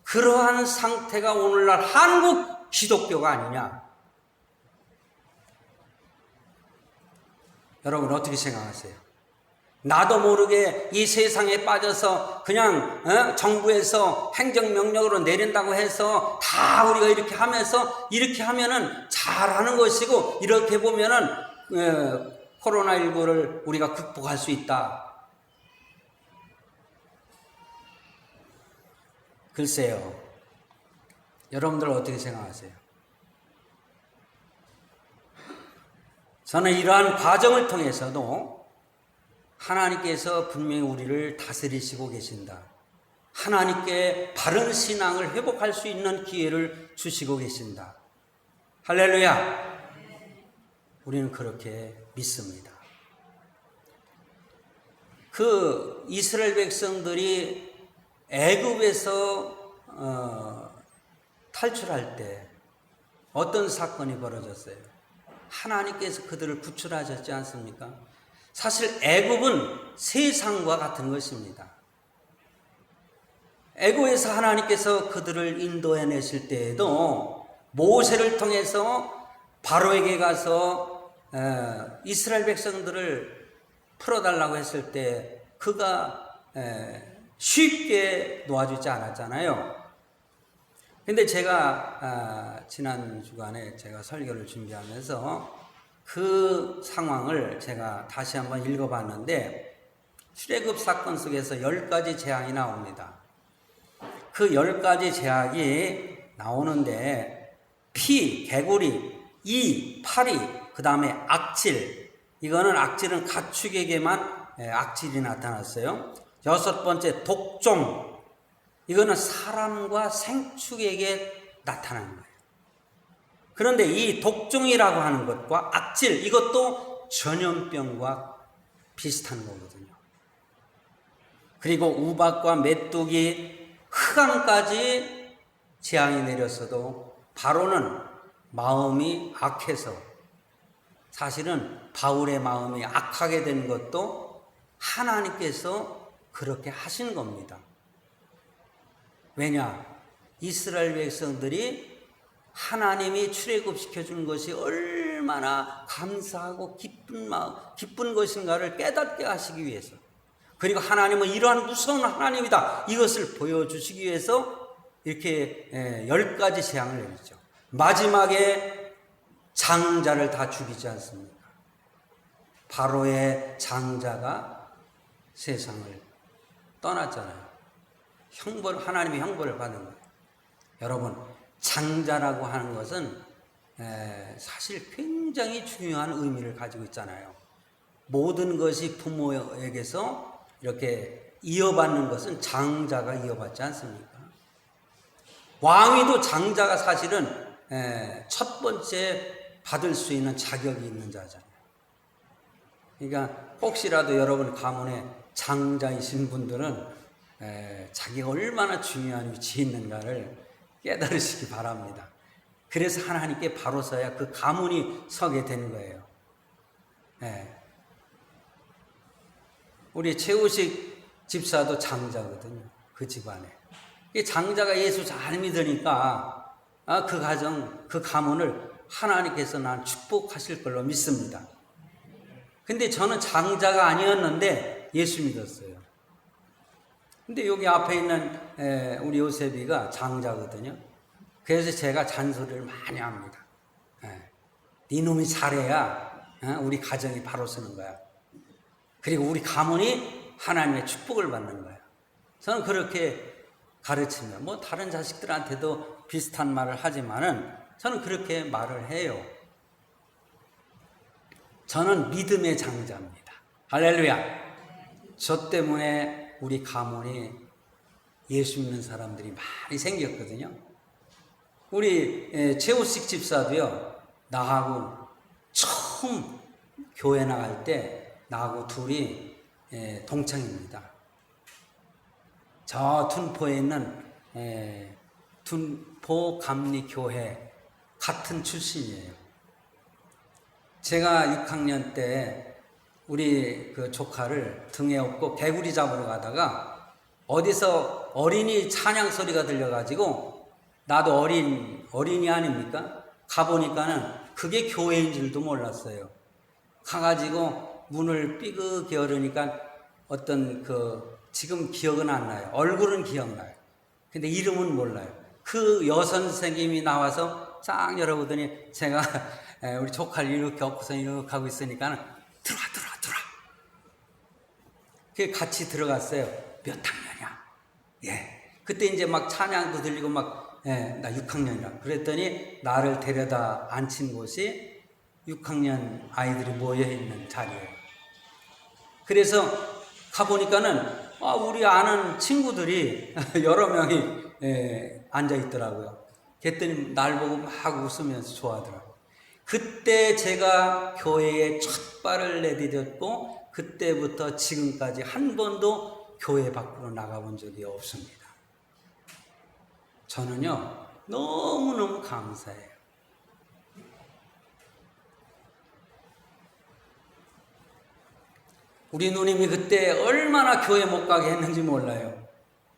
그러한 상태가 오늘날 한국 기독교가 아니냐? 여러분 어떻게 생각하세요? 나도 모르게 이 세상에 빠져서 그냥 정부에서 행정명령으로 내린다고 해서 다 우리가 이렇게 하면서 이렇게 하면은 잘하는 것이고, 이렇게 보면은 코로나19를 우리가 극복할 수 있다. 글쎄요. 여러분들 어떻게 생각하세요? 저는 이러한 과정을 통해서도 하나님께서 분명히 우리를 다스리시고 계신다. 하나님께 바른 신앙을 회복할 수 있는 기회를 주시고 계신다. 할렐루야! 우리는 그렇게 믿습니다. 그 이스라엘 백성들이 애굽에서 탈출할 때 어떤 사건이 벌어졌어요? 하나님께서 그들을 구출하셨지 않습니까? 사실 애굽은 세상과 같은 것입니다. 애굽에서 하나님께서 그들을 인도해내실 때에도 모세를 통해서 바로에게 가서 이스라엘 백성들을 풀어달라고 했을 때 그가 쉽게 놓아주지 않았잖아요. 근데 제가 지난 주간에 제가 설교를 준비하면서 그 상황을 제가 다시 한번 읽어봤는데 출애굽 사건 속에서 10가지 재앙이 나옵니다. 그 10가지 재앙이 나오는데 피, 개구리, 이, 파리, 그 다음에 악질. 이거는 악질은 가축에게만 악질이 나타났어요. 6번째 독종. 이거는 사람과 생축에게 나타난 거예요. 그런데 이 독종이라고 하는 것과 악질, 이것도 전염병과 비슷한 거거든요. 그리고 우박과 메뚜기, 흑암까지 재앙이 내렸어도 바로는 마음이 악해서, 사실은 바울의 마음이 악하게 된 것도 하나님께서 그렇게 하신 겁니다. 왜냐? 이스라엘 백성들이 하나님이 출애굽시켜 준 것이 얼마나 감사하고 기쁜 것인가를 깨닫게 하시기 위해서, 그리고 하나님은 이러한 무서운 하나님이다, 이것을 보여주시기 위해서 이렇게 10가지 재앙을 내리죠. 마지막에 장자를 다 죽이지 않습니까? 바로의 장자가 세상을 떠났잖아요. 하나님의 형벌을 받는 거예요. 여러분, 장자라고 하는 것은 사실 굉장히 중요한 의미를 가지고 있잖아요. 모든 것이 부모에게서 이렇게 이어받는 것은 장자가 이어받지 않습니까? 왕위도 장자가 사실은 첫 번째 받을 수 있는 자격이 있는 자잖아요. 그러니까 혹시라도 여러분 가문에 장자이신 분들은 자기가 얼마나 중요한 위치에 있는가를 깨달으시기 바랍니다. 그래서 하나님께 바로 서야 그 가문이 서게 되는 거예요. 우리 최우식 집사도 장자거든요. 그 집안에. 이 장자가 예수 잘 믿으니까 그 가정, 그 가문을 하나님께서 난 축복하실 걸로 믿습니다. 근데 저는 장자가 아니었는데 예수 믿었어요. 근데 여기 앞에 있는 우리 요셉이가 장자거든요. 그래서 제가 잔소리를 많이 합니다. 네 놈이 잘해야 우리 가정이 바로 서는 거야. 그리고 우리 가문이 하나님의 축복을 받는 거야. 저는 그렇게 가르치면, 뭐 다른 자식들한테도 비슷한 말을 하지만은 저는 그렇게 말을 해요. 저는 믿음의 장자입니다. 할렐루야. 저 때문에 우리 가문이 예수 믿는 사람들이 많이 생겼거든요. 우리 최우식 집사도요, 나하고 처음 교회 나갈 때 나하고 둘이 동창입니다. 저 둔포에 있는 둔포 감리교회 같은 출신이에요. 제가 6학년 때 우리 그 조카를 등에 업고 개구리 잡으러 가다가 어디서 어린이 찬양 소리가 들려가지고 나도 어린이 아닙니까? 가보니까는 그게 교회인 줄도 몰랐어요. 가가지고 문을 삐그게 열으니까 어떤 지금 기억은 안 나요. 얼굴은 기억나요. 근데 이름은 몰라요. 그 여선생님이 나와서 쫙 열어보더니 제가 우리 조카를 이렇게 업고서 이렇게 하고 있으니까 들어와. 그 같이 들어갔어요. 몇 학년이야? 그때 이제 막 찬양도 들리고 막, 나 6학년이라. 그랬더니 나를 데려다 앉힌 곳이 6학년 아이들이 모여있는 자리예요. 그래서 가보니까는, 우리 아는 친구들이 여러 명이 앉아있더라고요. 그랬더니 날 보고 막 웃으면서 좋아하더라고요. 그때 제가 교회에 첫 발을 내디뎠고, 그때부터 지금까지 한 번도 교회 밖으로 나가본 적이 없습니다. 저는요, 너무너무 감사해요. 우리 누님이 그때 얼마나 교회 못 가게 했는지 몰라요.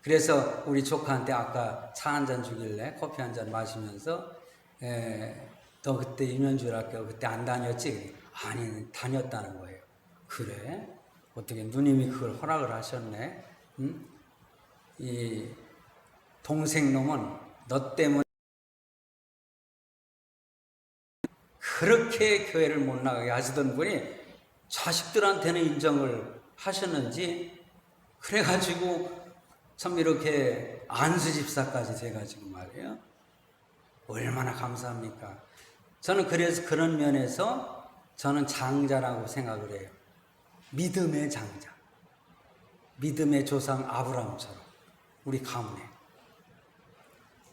그래서 우리 조카한테 아까 차 한잔 주길래 커피 한잔 마시면서 너 그때 유년주일학교 그때 안 다녔지? 아니, 다녔다는 거예요. 그래? 어떻게 누님이 그걸 허락을 하셨네? 이 동생 놈은 너 때문에 그렇게 교회를 못 나가게 하시던 분이 자식들한테는 인정을 하셨는지 그래가지고 참 이렇게 안수 집사까지 돼가지고 말이에요. 얼마나 감사합니까? 저는 그래서 그런 면에서 저는 장자라고 생각을 해요. 믿음의 장자. 믿음의 조상 아브라함처럼 우리 가문에.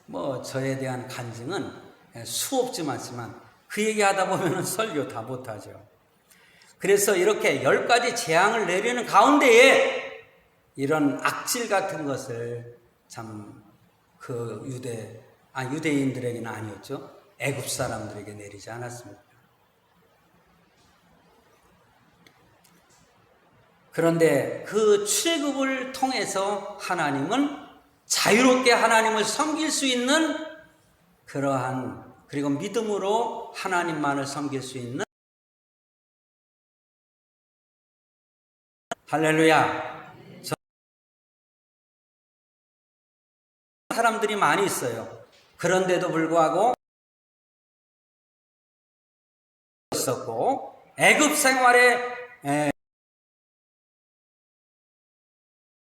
뭐 저에 대한 간증은 수없지 많지만 그 얘기하다 보면 설교 다 못하죠. 그래서 이렇게 10가지 재앙을 내리는 가운데에 이런 악질 같은 것을 참 그 유대인들에게는 아니었죠. 애굽 사람들에게 내리지 않았습니다. 그런데 그 출애굽을 통해서 하나님은 자유롭게 하나님을 섬길 수 있는 그러한, 그리고 믿음으로 하나님만을 섬길 수 있는, 할렐루야. 사람들이 많이 있어요. 그런데도 불구하고 있었고 애굽 생활에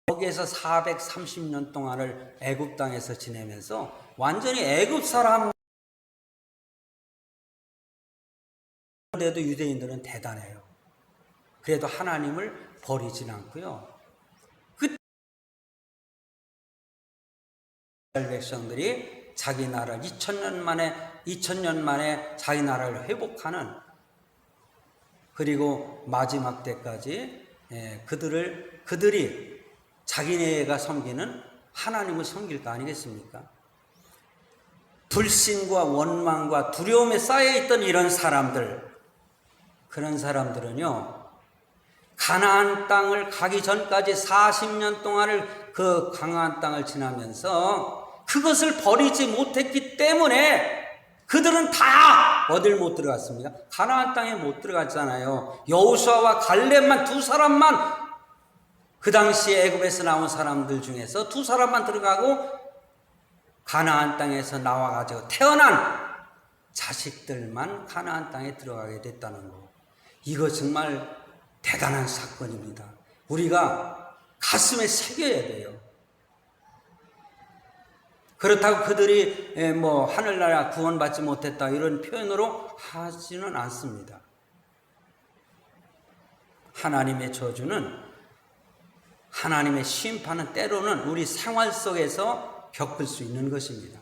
거기에서 430년 동안을 애굽 땅에서 지내면서 완전히 애굽 사람. 그런데도 유대인들은 대단해요. 그래도 하나님을 버리진 않고요. 그 백성들이 자기 나라를 2000년 만에 자기 나라를 회복하는, 그리고 마지막 때까지 그들이 자기네가 섬기는 하나님을 섬길 거 아니겠습니까? 불신과 원망과 두려움에 쌓여있던 이런 사람들, 그런 사람들은요, 가나안 땅을 가기 전까지 40년 동안을 그 가나안 땅을 지나면서 그것을 버리지 못했기 때문에 그들은 다 어딜 못 들어갔습니다. 가나안 땅에 못 들어갔잖아요. 여호수아와 갈렙만 두 사람만, 그 당시에 애굽에서 나온 사람들 중에서 두 사람만 들어가고 가나안 땅에서 나와가지고 태어난 자식들만 가나안 땅에 들어가게 됐다는 거. 이거 정말 대단한 사건입니다. 우리가 가슴에 새겨야 돼요. 그렇다고 그들이 뭐 하늘나라 구원받지 못했다 이런 표현으로 하지는 않습니다. 하나님의 저주는, 하나님의 심판은 때로는 우리 생활 속에서 겪을 수 있는 것입니다.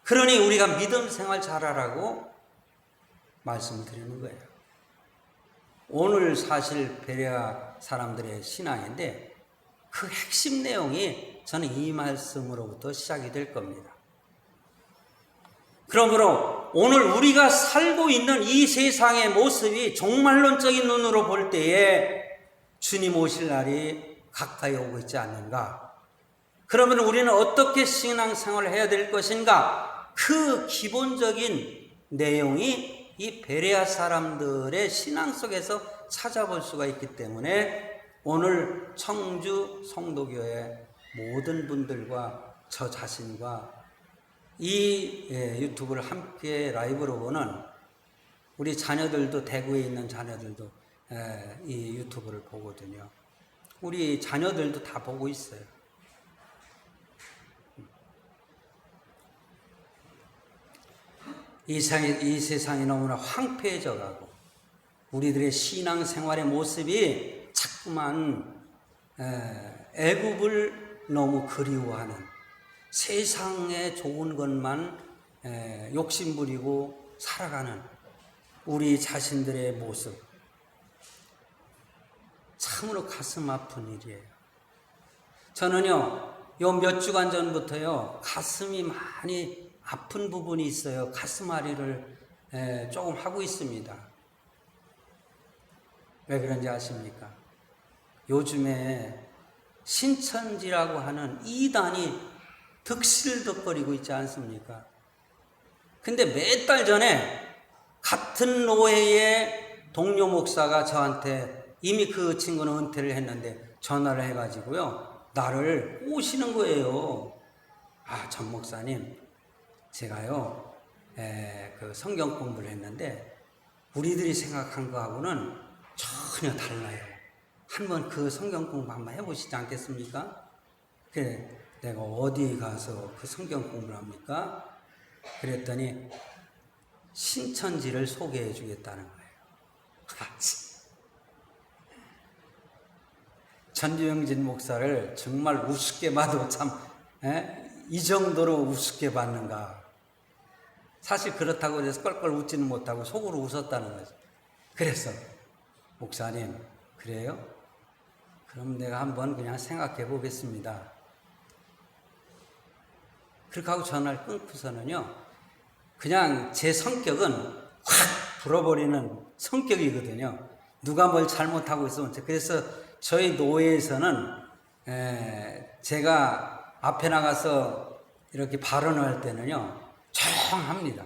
그러니 우리가 믿음 생활 잘하라고 말씀드리는 거예요. 오늘 사실 베레아 사람들의 신앙인데 그 핵심 내용이 저는 이 말씀으로부터 시작이 될 겁니다. 그러므로 오늘 우리가 살고 있는 이 세상의 모습이 종말론적인 눈으로 볼 때에 주님 오실 날이 가까이 오고 있지 않는가? 그러면 우리는 어떻게 신앙생활을 해야 될 것인가? 그 기본적인 내용이 이 베레아 사람들의 신앙 속에서 찾아볼 수가 있기 때문에 오늘 청주 성도교회 모든 분들과 저 자신과 이 유튜브를 함께 라이브로 보는 우리 자녀들도, 대구에 있는 자녀들도 이 유튜브를 보거든요. 우리 자녀들도 다 보고 있어요. 이 세상이 너무나 황폐해져 가고 우리들의 신앙생활의 모습이 자꾸만 애굽을 너무 그리워하는, 세상에 좋은 것만 욕심부리고 살아가는 우리 자신들의 모습, 참으로 가슴 아픈 일이에요. 저는요, 요 몇 주간 전부터요, 가슴이 많이 아픈 부분이 있어요. 가슴 앓이를 조금 하고 있습니다. 왜 그런지 아십니까? 요즘에 신천지라고 하는 이단이 득실득거리고 있지 않습니까? 근데 몇 달 전에 같은 노회의 동료 목사가 저한테, 이미 그 친구는 은퇴를 했는데 전화를 해가지고요, 나를 꼬시는 거예요. 아, 전 목사님, 제가요, 그 성경 공부를 했는데 우리들이 생각한 거하고는 전혀 달라요. 한번 그 성경 공부 한번 해보시지 않겠습니까? 그래, 내가 어디 가서 그 성경 공부를 합니까? 그랬더니 신천지를 소개해 주겠다는 거예요. 전주영진 목사를 정말 우습게 봐도 참, 이 정도로 우습게 봤는가. 사실 그렇다고 해서 껄껄 웃지는 못하고 속으로 웃었다는 거죠. 그래서 목사님, 그래요? 그럼 내가 한번 그냥 생각해 보겠습니다. 그렇게 하고 전화를 끊고서는요, 그냥 제 성격은 확 불어버리는 성격이거든요. 누가 뭘 잘못하고 있으면. 그래서 저희 노회에서는 제가 앞에 나가서 이렇게 발언을 할 때는요, 조용합니다.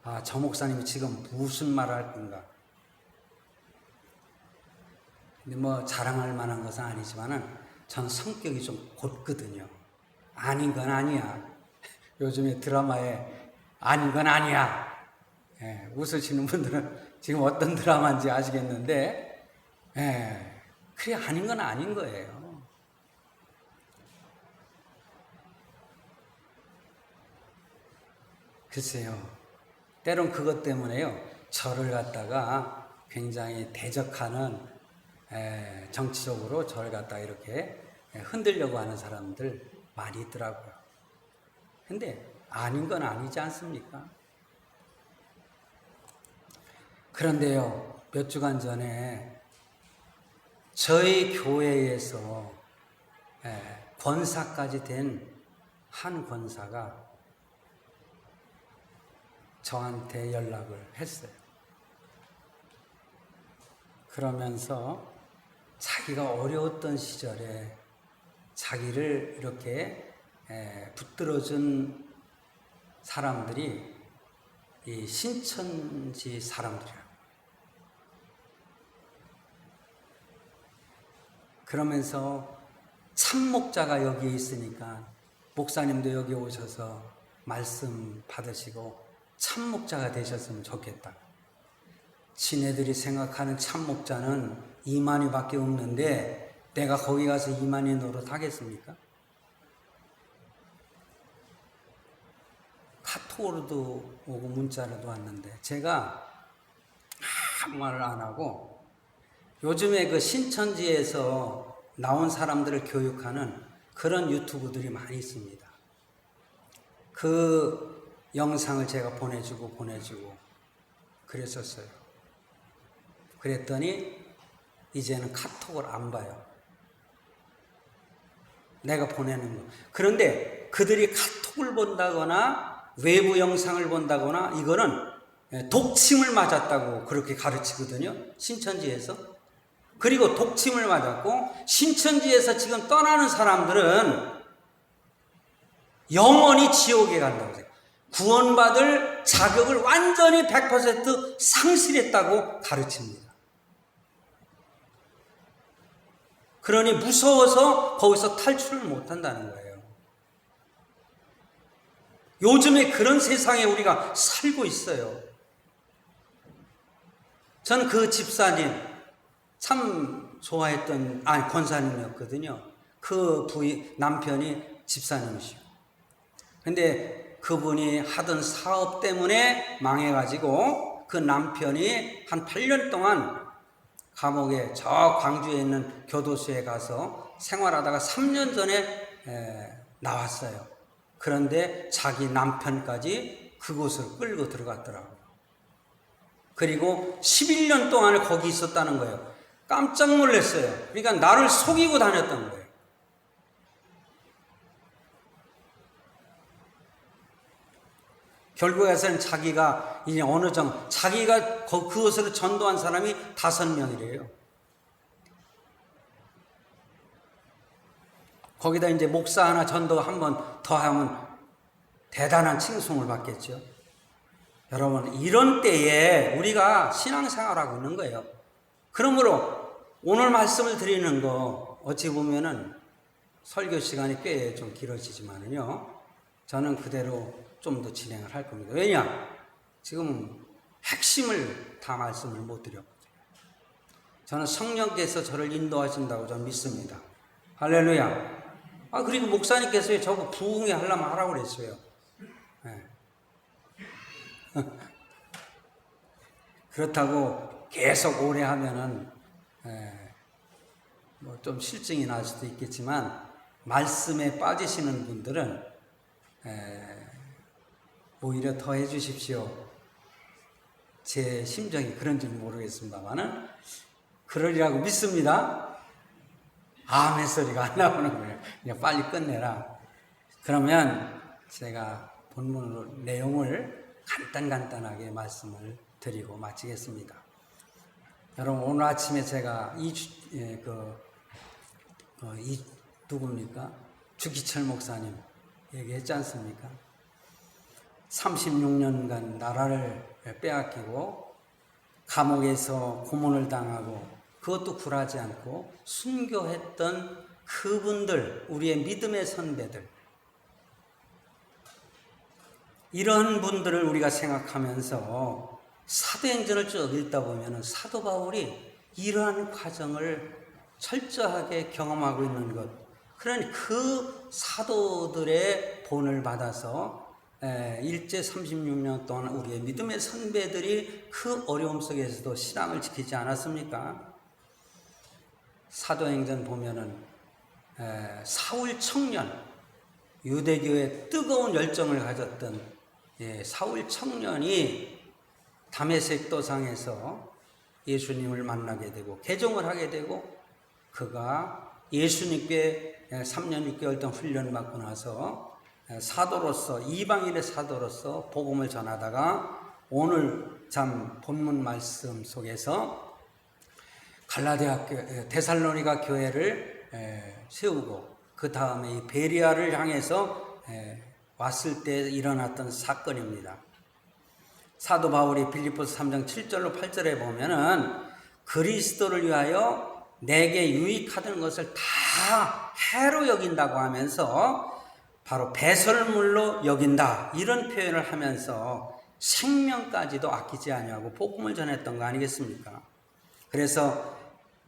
아, 저 목사님이 지금 무슨 말을 할 건가. 근데 뭐 자랑할 만한 것은 아니지만은 전 성격이 좀 곧거든요. 아닌 건 아니야. 요즘에 드라마에 아닌 건 아니야. 웃으시는 분들은 지금 어떤 드라마인지 아시겠는데, 그게 아닌 건 아닌 거예요. 글쎄요. 때론 그것 때문에요. 저를 갖다가 굉장히 대적하는, 정치적으로 저를 갖다가 이렇게 흔들려고 하는 사람들 많이 있더라고요. 근데 아닌 건 아니지 않습니까? 그런데요, 몇 주간 전에 저희 교회에서 권사까지 된 한 권사가 저한테 연락을 했어요. 그러면서 자기가 어려웠던 시절에 자기를 이렇게 붙들어준 사람들이 이 신천지 사람들이에요. 그러면서 참목자가 여기 있으니까 목사님도 여기 오셔서 말씀 받으시고 참목자가 되셨으면 좋겠다. 지네들이 생각하는 참목자는 이만희밖에 없는데 내가 거기 가서 이만희 노릇 하겠습니까? 카톡으로도 오고 문자로도 왔는데 제가 아무 말을 안 하고 요즘에 그 신천지에서 나온 사람들을 교육하는 그런 유튜브들이 많이 있습니다. 그 영상을 제가 보내주고 그랬었어요. 그랬더니 이제는 카톡을 안 봐요. 내가 보내는 거. 그런데 그들이 카톡을 본다거나 외부 영상을 본다거나 이거는 독침을 맞았다고 그렇게 가르치거든요. 신천지에서. 그리고 독침을 맞았고 신천지에서 지금 떠나는 사람들은 영원히 지옥에 간다고 해요. 구원받을 자격을 완전히 100% 상실했다고 가르칩니다. 그러니 무서워서 거기서 탈출을 못한다는 거예요. 요즘에 그런 세상에 우리가 살고 있어요. 전 그 집사님 참 좋아했던 권사님이었거든요. 그 남편이 집사님이시고. 근데 그분이 하던 사업 때문에 망해가지고 그 남편이 한 8년 동안 감옥에 저 광주에 있는 교도소에 가서 생활하다가 3년 전에 나왔어요. 그런데 자기 남편까지 그곳을 끌고 들어갔더라고요. 그리고 11년 동안을 거기 있었다는 거예요. 깜짝 놀랐어요. 그러니까 나를 속이고 다녔던 거예요. 결국에서는 자기가 이제 어느 정도 자기가 그것으로 전도한 사람이 5명이래요. 거기다 이제 목사 하나 전도 한 번 더 하면 대단한 칭송을 받겠죠. 여러분, 이런 때에 우리가 신앙생활하고 있는 거예요. 그러므로 오늘 말씀을 드리는 거 어찌 보면은 설교 시간이 꽤 좀 길어지지만은요. 저는 그대로 좀 더 진행을 할 겁니다. 왜냐? 지금 핵심을 다 말씀을 못 드렸거든요. 저는 성령께서 저를 인도하신다고 저는 믿습니다. 할렐루야. 그리고 목사님께서 저거 부흥회 하려면 하라고 그랬어요. 네. 그렇다고 계속 오래 하면은 뭐 좀 실증이 날 수도 있겠지만 말씀에 빠지시는 분들은 오히려 더 해주십시오. 제 심정이 그런지 모르겠습니다만은 그러리라고 믿습니다. 아멘 소리가 안 나오는 거예요. 그냥 빨리 끝내라. 그러면 제가 본문 내용을 간단하게 말씀을 드리고 마치겠습니다. 여러분 오늘 아침에 제가 누굽니까? 주기철 목사님 얘기했지 않습니까? 36년간 나라를 빼앗기고 감옥에서 고문을 당하고 그것도 굴하지 않고 순교했던 그분들, 우리의 믿음의 선배들, 이런 분들을 우리가 생각하면서 사도행전을 쭉 읽다 보면 사도 바울이 이러한 과정을 철저하게 경험하고 있는 것, 그러니 그 사도들의 본을 받아서 일제 36년 동안 우리의 믿음의 선배들이 그 어려움 속에서도 신앙을 지키지 않았습니까? 사도행전 보면은 사울 청년, 유대교에 뜨거운 열정을 가졌던 사울 청년이 다메섹 도상에서 예수님을 만나게 되고 개종을 하게 되고 그가 예수님께 3년 6개월 동안 훈련받고 나서 사도로서 이방인의 사도로서 복음을 전하다가 오늘 참 본문 말씀 속에서 데살로니가 교회를 세우고 그 다음에 이 베리아를 향해서 왔을 때 일어났던 사건입니다. 사도 바울이 빌립보서 3장 7절로 8절에 보면은 그리스도를 위하여 내게 유익하던 것을 다 해로 여긴다고 하면서 바로 배설물로 여긴다 이런 표현을 하면서 생명까지도 아끼지 아니하고 복음을 전했던 거 아니겠습니까? 그래서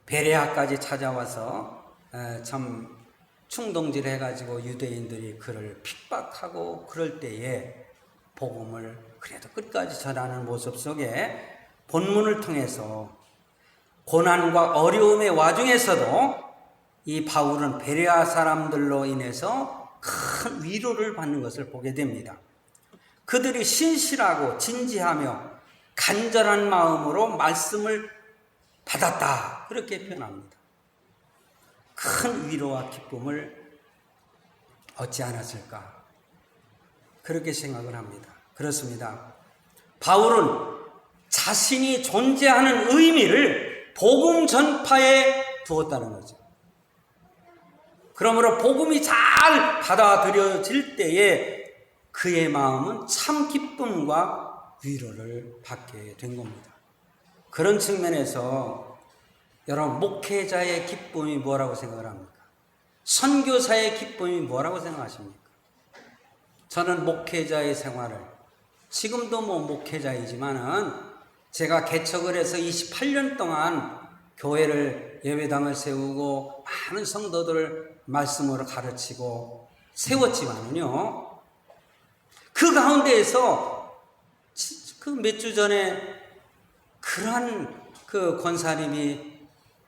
베레아까지 찾아와서 참 충동질 해가지고 유대인들이 그를 핍박하고 그럴 때에 복음을 그래도 끝까지 전하는 모습 속에 본문을 통해서 고난과 어려움의 와중에서도 이 바울은 베레아 사람들로 인해서 큰 위로를 받는 것을 보게 됩니다. 그들이 신실하고 진지하며 간절한 마음으로 말씀을 받았다 그렇게 표현합니다. 큰 위로와 기쁨을 얻지 않았을까 그렇게 생각을 합니다. 그렇습니다. 바울은 자신이 존재하는 의미를 복음 전파에 두었다는 거죠. 그러므로 복음이 잘 받아들여질 때에 그의 마음은 참 기쁨과 위로를 받게 된 겁니다. 그런 측면에서 여러분 목회자의 기쁨이 뭐라고 생각을 합니까? 선교사의 기쁨이 뭐라고 생각하십니까? 저는 목회자의 생활을 지금도 목회자이지만은 제가 개척을 해서 28년 동안 교회를 예배당을 세우고 많은 성도들을 말씀으로 가르치고 세웠지만은요, 그 가운데에서 그 몇 주 전에 그러한 그 권사님이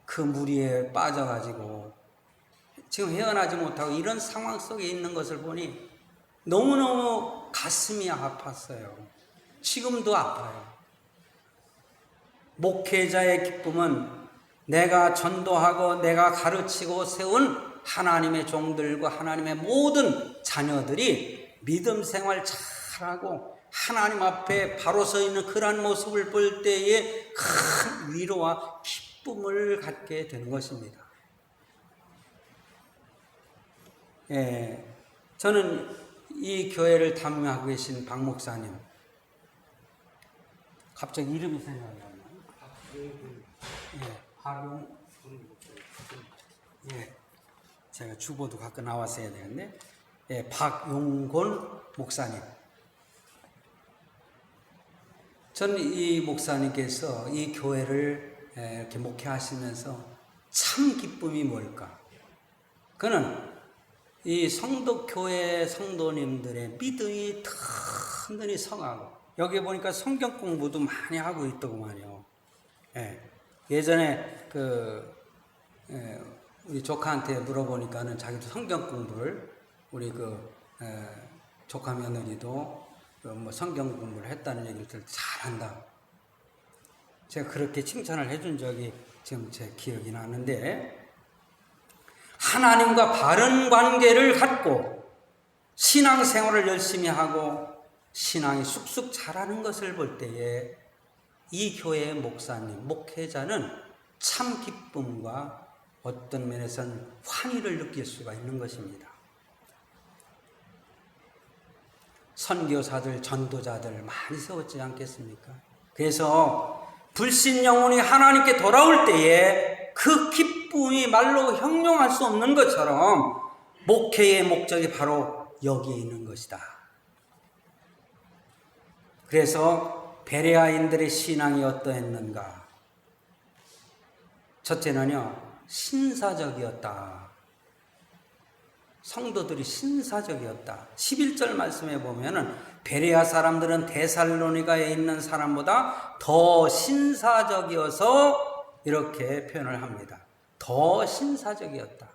그 무리에 빠져가지고 지금 헤어나지 못하고 이런 상황 속에 있는 것을 보니 너무너무 가슴이 아팠어요. 지금도 아파요. 목회자의 기쁨은 내가 전도하고 내가 가르치고 세운 하나님의 종들과 하나님의 모든 자녀들이 믿음 생활 잘하고 하나님 앞에 바로 서 있는 그러한 모습을 볼 때에 큰 위로와 기쁨을 갖게 되는 것입니다. 저는 이 교회를 담임하고 계신 박 목사님, 갑자기 이름이 생각이 안 나요. 제가 주보도 갖고 나왔어야 되는데 박용곤 목사님. 저는 이 목사님께서 이 교회를 이렇게 목회하시면서 참 기쁨이 뭘까? 그는 이 성도교회 성도님들의 믿음이 든든히 성하고, 여기 보니까 성경 공부도 많이 하고 있더구만요. 예전에 우리 조카한테 물어보니까는 자기도 성경 공부를, 우리 조카 며느리도 뭐 성경 공부를 했다는 얘기를 들을 때 잘한다. 제가 그렇게 칭찬을 해준 적이 지금 제 기억이 나는데, 하나님과 바른 관계를 갖고 신앙생활을 열심히 하고 신앙이 쑥쑥 자라는 것을 볼 때에 이 교회의 목사님, 목회자는 참 기쁨과 어떤 면에서는 환희를 느낄 수가 있는 것입니다. 선교사들, 전도자들 많이 세웠지 않겠습니까? 그래서 불신 영혼이 하나님께 돌아올 때에 그 기쁨이 말로 형용할 수 없는 것처럼 목회의 목적이 바로 여기에 있는 것이다. 그래서 베레아인들의 신앙이 어떠했는가? 첫째는요, 신사적이었다. 성도들이 신사적이었다. 11절 말씀에 보면은 베레아 사람들은 데살로니가에 있는 사람보다 더 신사적이어서 이렇게 표현을 합니다. 더 신사적이었다.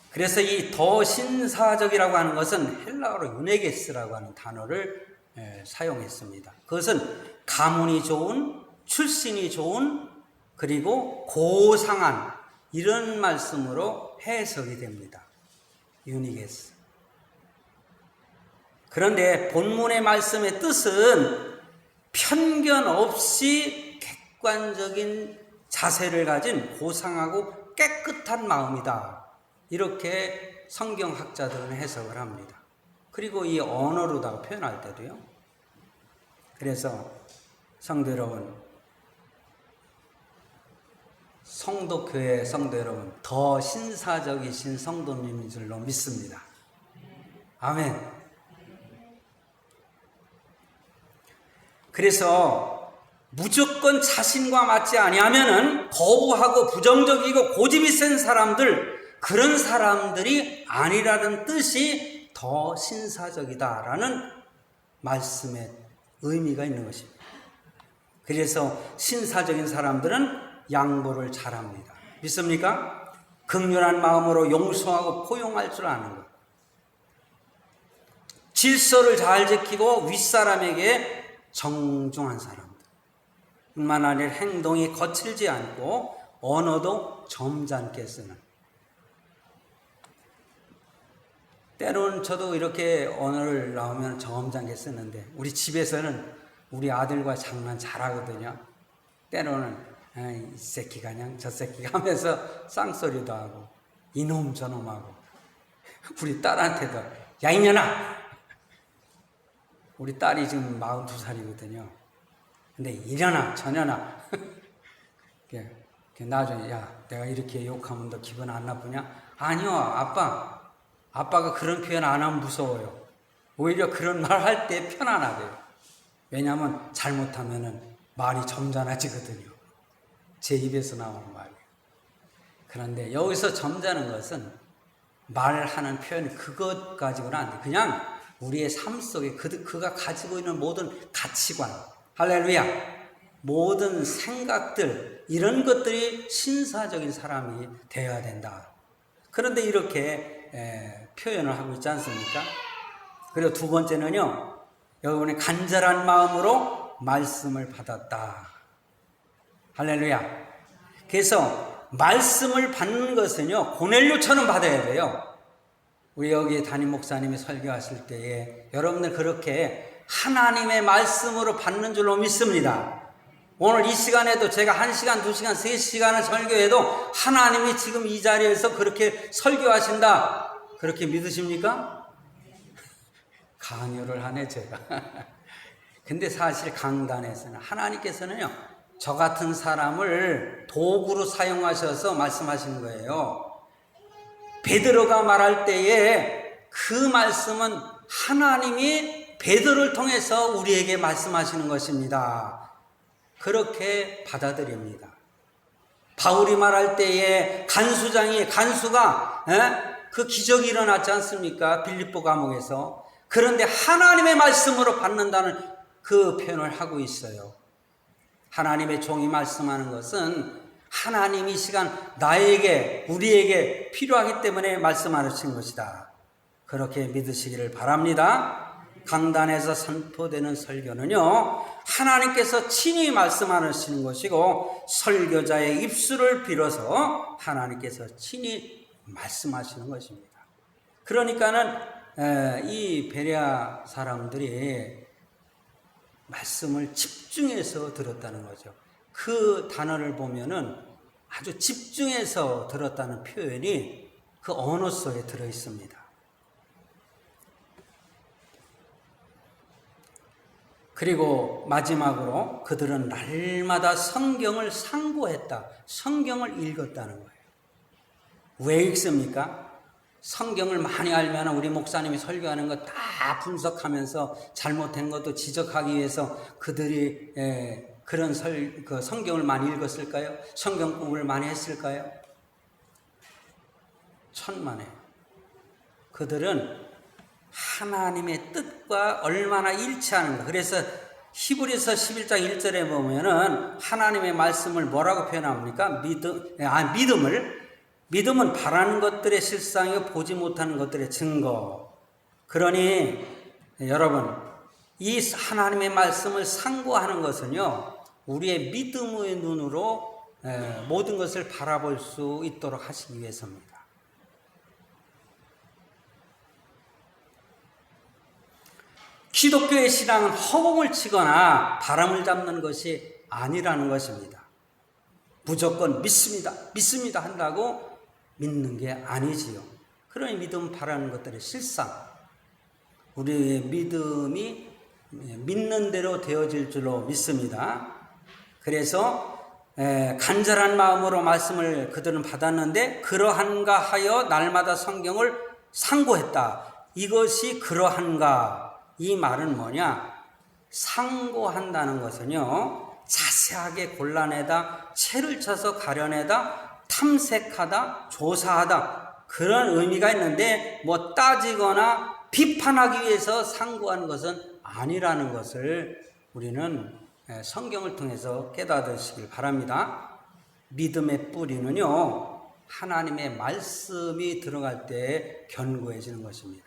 그래서 이 더 신사적이라고 하는 것은 헬라어로 유네게스라고 하는 단어를 사용했습니다. 그것은 가문이 좋은, 출신이 좋은, 그리고 고상한 이런 말씀으로 해석이 됩니다. 유니게스. 그런데 본문의 말씀의 뜻은 편견 없이 객관적인 자세를 가진 고상하고 깨끗한 마음이다. 이렇게 성경학자들은 해석을 합니다. 그리고 이 언어로다가 표현할 때도요. 그래서 성도 여러분, 성도교회 성도 여러분, 더 신사적이신 성도님인 줄로 믿습니다. 아멘. 그래서 무조건 자신과 맞지 아니하면은 거부하고 부정적이고 고집이 센 사람들, 그런 사람들이 아니라는 뜻이 더 신사적이다라는 말씀의 의미가 있는 것입니다. 그래서 신사적인 사람들은 양보를 잘합니다. 믿습니까? 긍휼한 마음으로 용서하고 포용할 줄 아는 것. 질서를 잘 지키고 윗사람에게 정중한 사람들. 뿐만 아니라 행동이 거칠지 않고 언어도 점잖게 쓰는. 때로는 저도 이렇게 언어를 나오면 점잖게 쓰는데 우리 집에서는 우리 아들과 장난 잘하거든요. 때로는 이 새끼가 그냥 저 새끼가 하면서 쌍소리도 하고 이놈 저놈하고 우리 딸한테도 야 이년아! 우리 딸이 지금 42살이거든요. 근데 이년아 저년아 나중에 야 내가 이렇게 욕하면 너 기분 안 나쁘냐? 아니요 아빠가 그런 표현 안 하면 무서워요. 오히려 그런 말 할 때 편안하대요. 왜냐하면 잘못하면은 말이 점잖아지거든요. 제 입에서 나오는 말이에요. 그런데 여기서 점잖은 것은 말하는 표현 그것 가지고는 안 돼. 그냥 우리의 삶 속에 그가 가지고 있는 모든 가치관, 할렐루야, 모든 생각들 이런 것들이 신사적인 사람이 되어야 된다. 그런데 이렇게 표현을 하고 있지 않습니까? 그리고 두 번째는요. 여기 보니 간절한 마음으로 말씀을 받았다. 할렐루야. 그래서 말씀을 받는 것은요. 고넬료처럼 받아야 돼요. 우리 여기 담임 목사님이 설교하실 때에 여러분들 그렇게 하나님의 말씀으로 받는 줄로 믿습니다. 오늘 이 시간에도 제가 1시간, 2시간, 3시간을 설교해도 하나님이 지금 이 자리에서 그렇게 설교하신다. 그렇게 믿으십니까? 강요를 하네 제가. 근데 사실 강단에서는 하나님께서는요. 저 같은 사람을 도구로 사용하셔서 말씀하시는 거예요. 베드로가 말할 때에 그 말씀은 하나님이 베드로를 통해서 우리에게 말씀하시는 것입니다. 그렇게 받아들입니다. 바울이 말할 때에 간수가 그 기적이 일어났지 않습니까? 빌립보 감옥에서. 그런데 하나님의 말씀으로 받는다는 그 표현을 하고 있어요. 하나님의 종이 말씀하는 것은 하나님이 이 시간 우리에게 필요하기 때문에 말씀하시는 것이다. 그렇게 믿으시기를 바랍니다. 강단에서 선포되는 설교는요, 하나님께서 친히 말씀하시는 것이고 설교자의 입술을 빌어서 하나님께서 친히 말씀하시는 것입니다. 그러니까는 이 베레아 사람들이 말씀을 집중해서 들었다는 거죠. 그 단어를 보면은 아주 집중해서 들었다는 표현이 그 언어 속에 들어 있습니다. 그리고 마지막으로 그들은 날마다 성경을 상고했다. 성경을 읽었다는 거예요. 왜 읽습니까? 성경을 많이 알면 우리 목사님이 설교하는 거 다 분석하면서 잘못된 것도 지적하기 위해서 그들이 그런 그 성경을 많이 읽었을까요? 성경 공부를 많이 했을까요? 천만에. 그들은 하나님의 뜻과 얼마나 일치하는가. 그래서 히브리서 11장 1절에 보면은 하나님의 말씀을 뭐라고 표현합니까? 믿음은 바라는 것들의 실상이고 보지 못하는 것들의 증거. 그러니 여러분, 이 하나님의 말씀을 상고하는 것은요, 우리의 믿음의 눈으로 모든 것을 바라볼 수 있도록 하시기 위해서입니다. 기독교의 신앙은 허공을 치거나 바람을 잡는 것이 아니라는 것입니다. 무조건 믿습니다 한다고 믿는 게 아니지요. 그러니 믿음 바라는 것들의 실상, 우리의 믿음이 믿는 대로 되어질 줄로 믿습니다. 그래서 간절한 마음으로 말씀을 그들은 받았는데 그러한가 하여 날마다 성경을 상고했다. 이것이 그러한가, 이 말은 뭐냐? 상고한다는 것은요, 자세하게 골라내다, 채를 쳐서 가려내다, 탐색하다, 조사하다, 그런 의미가 있는데 뭐 따지거나 비판하기 위해서 상고하는 것은 아니라는 것을 우리는 성경을 통해서 깨닫으시길 바랍니다. 믿음의 뿌리는요, 하나님의 말씀이 들어갈 때 견고해지는 것입니다.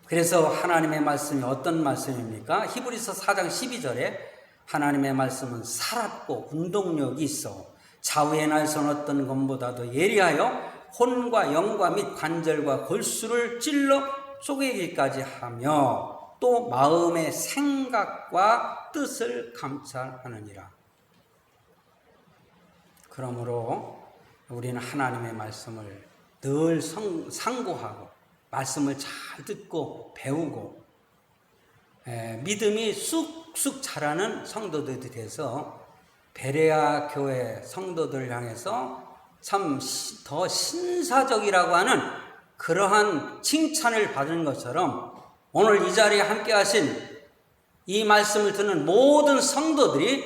그래서 하나님의 말씀이 어떤 말씀입니까? 히브리서 4장 12절에 하나님의 말씀은 살았고 운동력이 있어 좌우의 날선 어떤 것보다도 예리하여 혼과 영과 및 관절과 골수를 찔러 쪼개기까지 하며 또 마음의 생각과 뜻을 감찰하느니라. 그러므로 우리는 하나님의 말씀을 늘 상고하고 말씀을 잘 듣고 배우고 믿음이 쑥쑥 자라는 성도들이 돼서 베레아 교회 성도들을 향해서 참 더 신사적이라고 하는 그러한 칭찬을 받은 것처럼 오늘 이 자리에 함께 하신 이 말씀을 듣는 모든 성도들이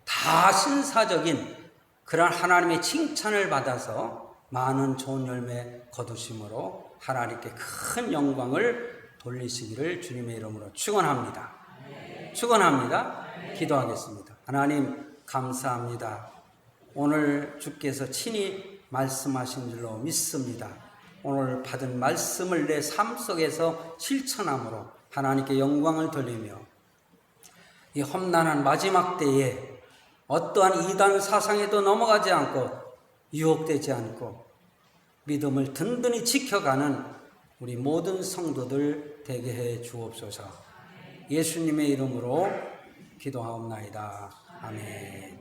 다 신사적인 그런 하나님의 칭찬을 받아서 많은 좋은 열매 거두심으로 하나님께 큰 영광을 돌리시기를 주님의 이름으로 축원합니다. 축원합니다. 기도하겠습니다. 하나님 감사합니다. 오늘 주께서 친히 말씀하신 줄로 믿습니다. 오늘 받은 말씀을 내 삶 속에서 실천함으로 하나님께 영광을 돌리며 이 험난한 마지막 때에 어떠한 이단 사상에도 넘어가지 않고 유혹되지 않고 믿음을 든든히 지켜가는 우리 모든 성도들 되게 해 주옵소서. 예수님의 이름으로 기도하옵나이다. 아멘.